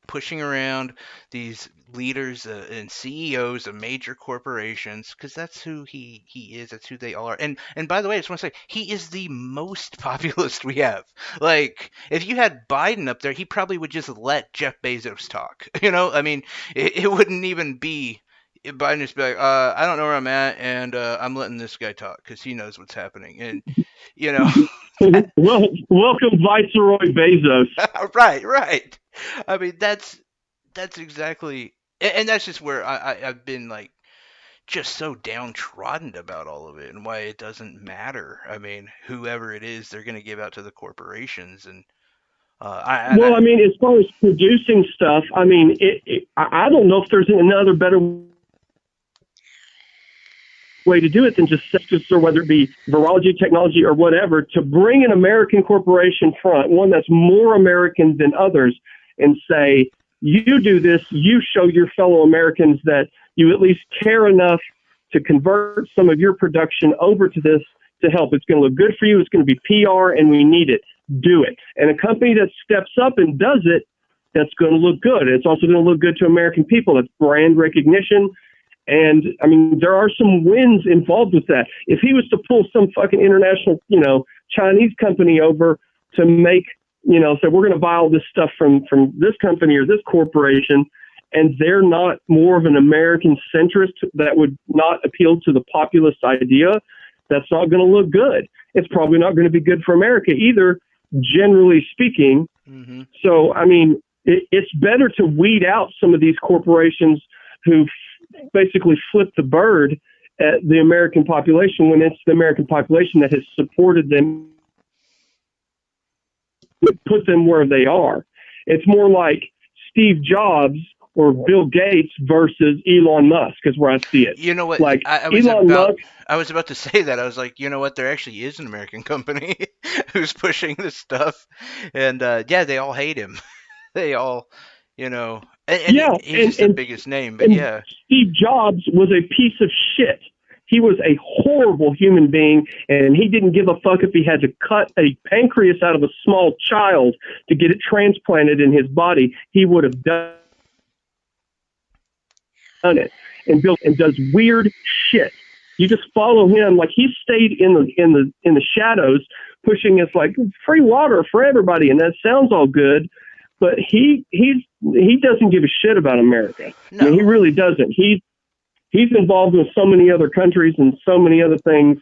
pushing around these leaders and CEOs of major corporations because that's who he is. That's who they all are. And by the way, I just want to say he is the most populist we have. Like, if you had Biden up there, he probably would just let Jeff Bezos talk. I mean, it wouldn't even be. Biden just be like, I don't know where I'm at, and I'm letting this guy talk because he knows what's happening. And well, welcome, Viceroy Bezos. Right. I mean, that's exactly, and that's just where I've been like just so downtrodden about all of it and why it doesn't matter. I mean, whoever it is, they're going to give out to the corporations, and I mean, as far as producing stuff, I mean, I don't know if there's another better way to do it than just or whether it be virology technology or whatever, to bring an American corporation front, one that's more American than others, and say, you do this, you show your fellow Americans that you at least care enough to convert some of your production over to this to help. It's going to look good for you. It's going to be PR, and we need it. Do it. And a company that steps up and does it, that's going to look good. It's also going to look good to American people. It's brand recognition. And I mean, there are some wins involved with that. If he was to pull some fucking international, Chinese company over to make, say we're going to buy all this stuff from this company or this corporation, and they're not more of an American centrist that would not appeal to the populist idea, that's not going to look good. It's probably not going to be good for America either, generally speaking. Mm-hmm. So, I mean, it's better to weed out some of these corporations who basically flip the bird at the American population when it's the American population that has supported them, put them where they are. It's more like Steve Jobs or Bill Gates versus Elon Musk is where I see it. You know what? Like I was about to say that. I was like, you know what? There actually is an American company who's pushing this stuff, and yeah, they all hate him. They all, and yeah, he's just the biggest name. But and yeah, Steve Jobs was a piece of shit. He was a horrible human being, and he didn't give a fuck if he had to cut a pancreas out of a small child to get it transplanted in his body. He would have done it. And Bill and does weird shit. You just follow him. Like, he stayed in the shadows, pushing us like free water for everybody, and that sounds all good. But he doesn't give a shit about America. no. I mean, he really doesn't. He's involved with so many other countries and so many other things.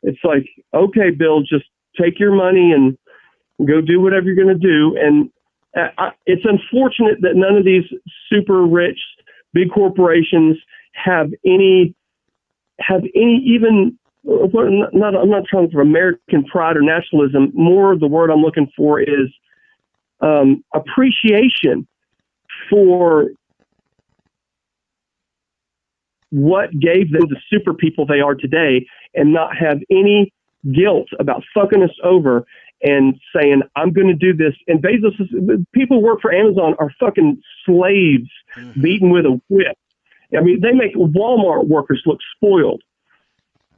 It's like, okay, Bill, just take your money and go do whatever you're going to do. And it's unfortunate that none of these super rich big corporations have any even. I'm not trying for American pride or nationalism. More, the word I'm looking for is appreciation for what gave them the super people they are today, and not have any guilt about fucking us over and saying, I'm going to do this. And people who work for Amazon are fucking slaves, Mm-hmm. beaten with a whip. I mean, they make Walmart workers look spoiled.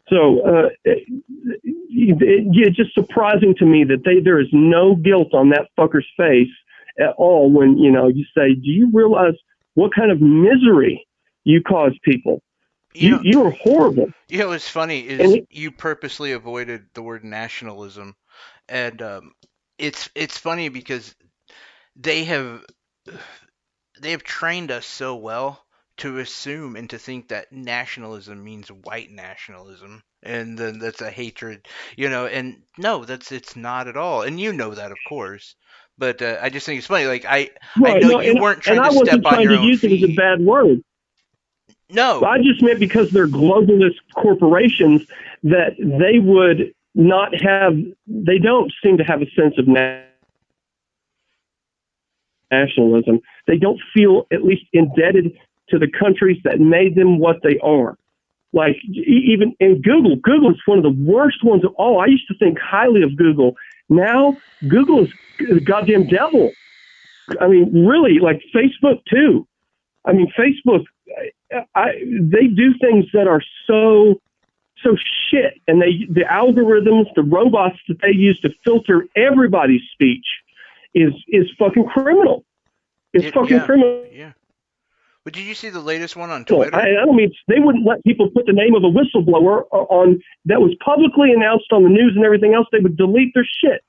So it's just surprising to me that there is no guilt on that fucker's face at all when, you say, do you realize what kind of misery you cause people? You are horrible. You know what's funny is you purposely avoided the word nationalism, and it's funny because they have trained us so well to assume and to think that nationalism means white nationalism, and then that's a hatred, and no, it's not at all, and that, of course. But I just think it's funny. Like, I know you weren't trying to step on your own feet. And I wasn't trying to use it as a bad word. No. I just meant because they're globalist corporations that they would not have, they don't seem to have a sense of nationalism. They don't feel at least indebted to the countries that made them what they are. Like, even in Google is one of the worst ones of all. I used to think highly of Google. Now, Google is the goddamn devil. I mean, really, like Facebook too. I mean, Facebook, they do things that are so shit, and the algorithms, the robots that they use to filter everybody's speech is fucking criminal. It's fucking criminal. Yeah. But did you see the latest one on Twitter? I don't mean, they wouldn't let people put the name of a whistleblower on that was publicly announced on the news and everything else. They would delete their shit.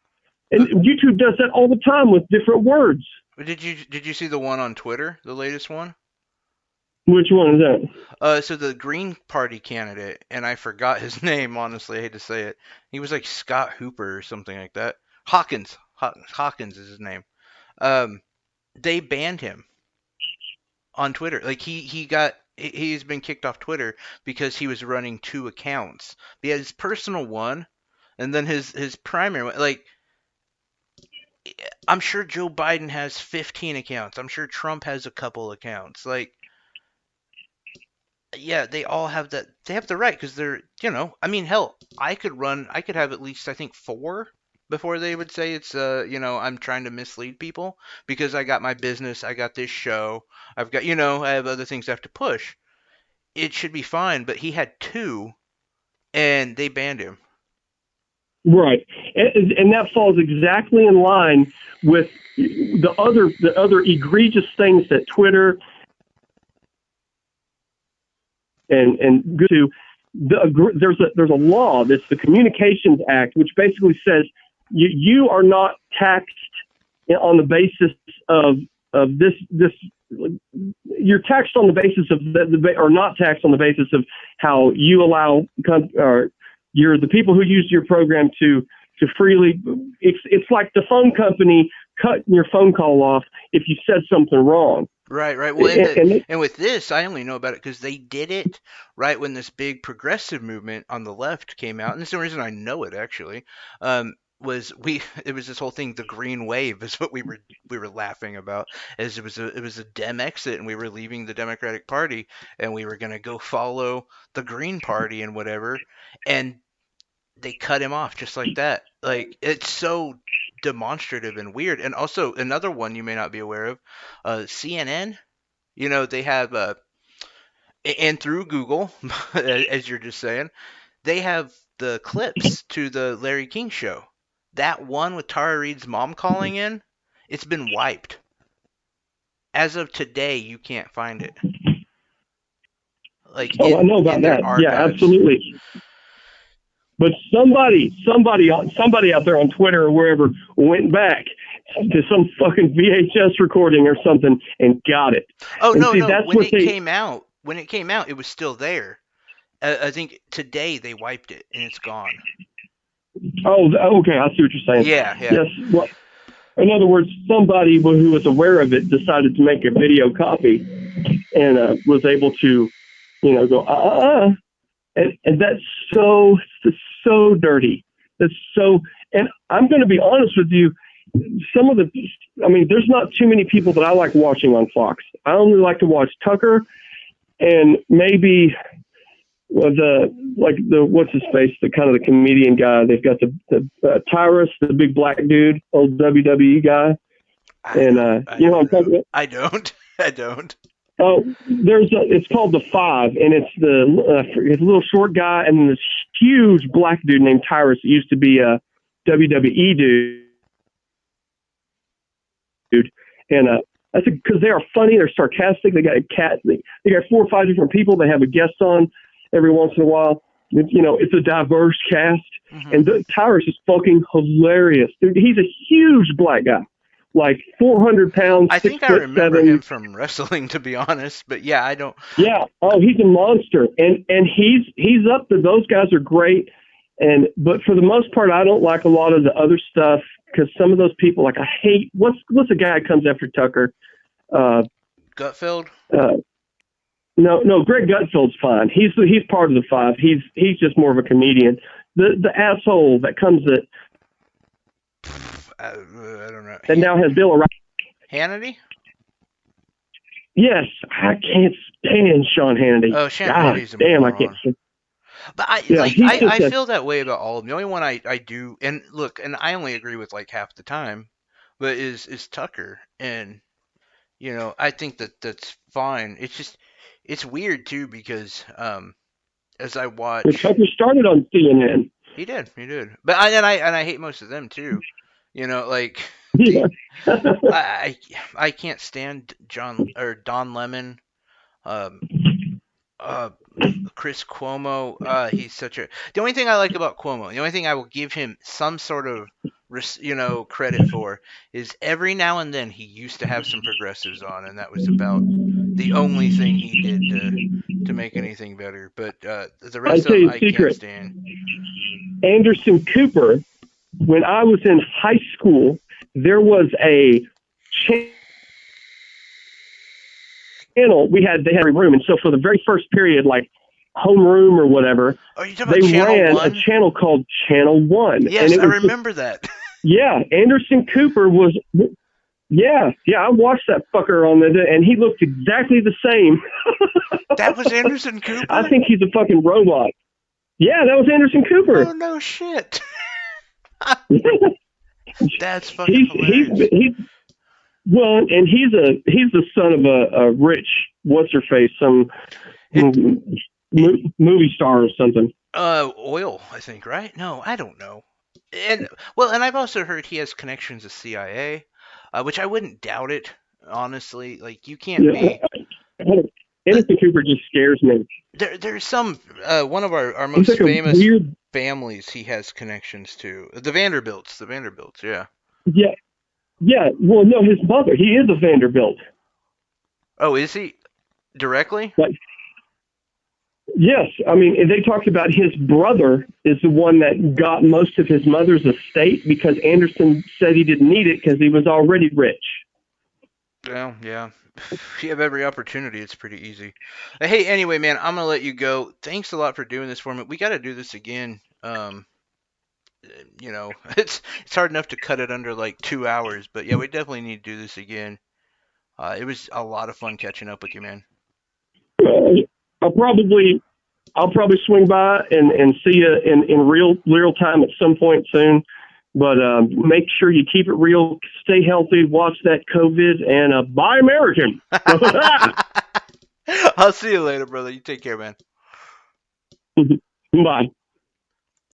And YouTube does that all the time with different words. Did you see the one on Twitter, the latest one? Which one is that? So the Green Party candidate, and I forgot his name, honestly, I hate to say it. He was like Scott Hooper or something like that. Hawkins. Hawkins is his name. They banned him on Twitter. Like, he's been kicked off Twitter because he was running 2 accounts. He had his personal one, and then his primary one. Like, I'm sure Joe Biden has 15 accounts. I'm sure Trump has a couple accounts. Like, yeah, they all have that. They have the right because they're, I mean, hell, I could have at least, I think, 4 before they would say it's, I'm trying to mislead people, because I got my business, I got this show, I've got, I have other things I have to push. It should be fine, but he had 2, and they banned him. Right, and that falls exactly in line with the other egregious things that Twitter and to there's a law that's the Communications Act, which basically says you are not taxed on the basis of this you're taxed on the basis of or not taxed on the basis of how you allow or you're the people who use your program to freely. It's like the phone company cutting your phone call off if you said something wrong. Right, right. Well, And and with this, I only know about it because they did it right when this big progressive movement on the left came out, and that's the reason I know it actually. Was we? It was this whole thing. The green wave is what we were laughing about, as it was a Dem exit, and we were leaving the Democratic Party, and we were gonna go follow the Green Party and whatever, and they cut him off just like that. Like it's so demonstrative and weird. And also another one you may not be aware of, CNN. They have and through Google, as you're just saying, they have the clips to the Larry King show. That one with Tara Reid's mom calling in, it's been wiped. As of today, you can't find it. Like I know in about their that. Yeah, archives. absolutely. But somebody out there on Twitter or wherever went back to some fucking VHS recording or something and got it. Oh And no, see, no. that's what they. When it came out, it was still there. I think today they wiped it and it's gone. Oh, okay. I see what you're saying. Yeah, yeah. Yes. Well, in other words, somebody who was aware of it decided to make a video copy and was able to, go and that's so dirty. That's so. And I'm going to be honest with you. There's not too many people that I like watching on Fox. I only like to watch Tucker and maybe the what's his face, the kind of the comedian guy. They've got the Tyrus, the big black dude, old WWE guy, and you know what I'm talking about. I don't. I don't. Oh, it's called The Five, and it's it's a little short guy, and then this huge black dude named Tyrus that used to be a WWE dude, and that's because they are funny, they're sarcastic, they got a cat, they got 4 or 5 different people, they have a guest on every once in a while. It's a diverse cast, and Tyrus is fucking hilarious, dude. He's a huge black guy. Like 400 pounds. I think I remember 6'7". him from wrestling, to be honest. But yeah, I don't. Yeah. Oh, he's a monster, and he's up there. Those guys are great, but for the most part, I don't like a lot of the other stuff because some of those people, like I hate. What's the guy that comes after Tucker? Gutfeld. No, Greg Gutfeld's fine. He's part of the Five. He's just more of a comedian. The asshole that comes at. I don't know. That now has Bill O'Reilly. Hannity? Yes, I can't stand Sean Hannity. Oh, Sean Hannity's a damn, moron. I can't stand. But I feel that way about all of them. The only one I do, and look, and I only agree with like half the time, but is Tucker, and I think that's fine. It's just it's weird too because as I watch, Tucker started on CNN. He did, but I hate most of them too. Like Yeah. I can't stand Don Lemon, um, Chris Cuomo. He's such a. The only thing I like about Cuomo, the only thing I will give him some sort of credit for is every now and then he used to have some progressives on, and that was about the only thing he did to make anything better. But the rest of them I can't stand. Anderson Cooper. When I was in high school, there was a channel they had a room, and so for the very first period, like homeroom or whatever, they ran a channel called Channel One. Yes, and I remember that. Yeah, Anderson Cooper was. Yeah, I watched that fucker on and he looked exactly the same. That was Anderson Cooper? I think he's a fucking robot. Yeah, that was Anderson Cooper. Oh no shit. That's fucking hilarious. Well, and he's the son of a rich what's her face, some movie star or something. Oil, I think, right? No, I don't know. And I've also heard he has connections to CIA, which I wouldn't doubt it. Honestly, like you can't be. Anderson Cooper just scares me. There's some one of our most like famous weird families he has connections to. The Vanderbilts, yeah. Yeah. Well, no, his mother, he is a Vanderbilt. Oh, is he directly? Like, yes, I mean, they talked about his brother is the one that got most of his mother's estate because Anderson said he didn't need it because he was already rich. Well, yeah. If you have every opportunity, it's pretty easy. Hey, anyway, man, I'm gonna let you go. Thanks a lot for doing this for me. We got to do this again. It's hard enough to cut it under like 2 hours, but yeah, we definitely need to do this again. It was a lot of fun catching up with you, man. I'll probably I'll probably swing by and see you in real time at some point soon. But make sure you keep it real, stay healthy, watch that COVID, and buy American. I'll see you later, brother. You take care, man. Bye.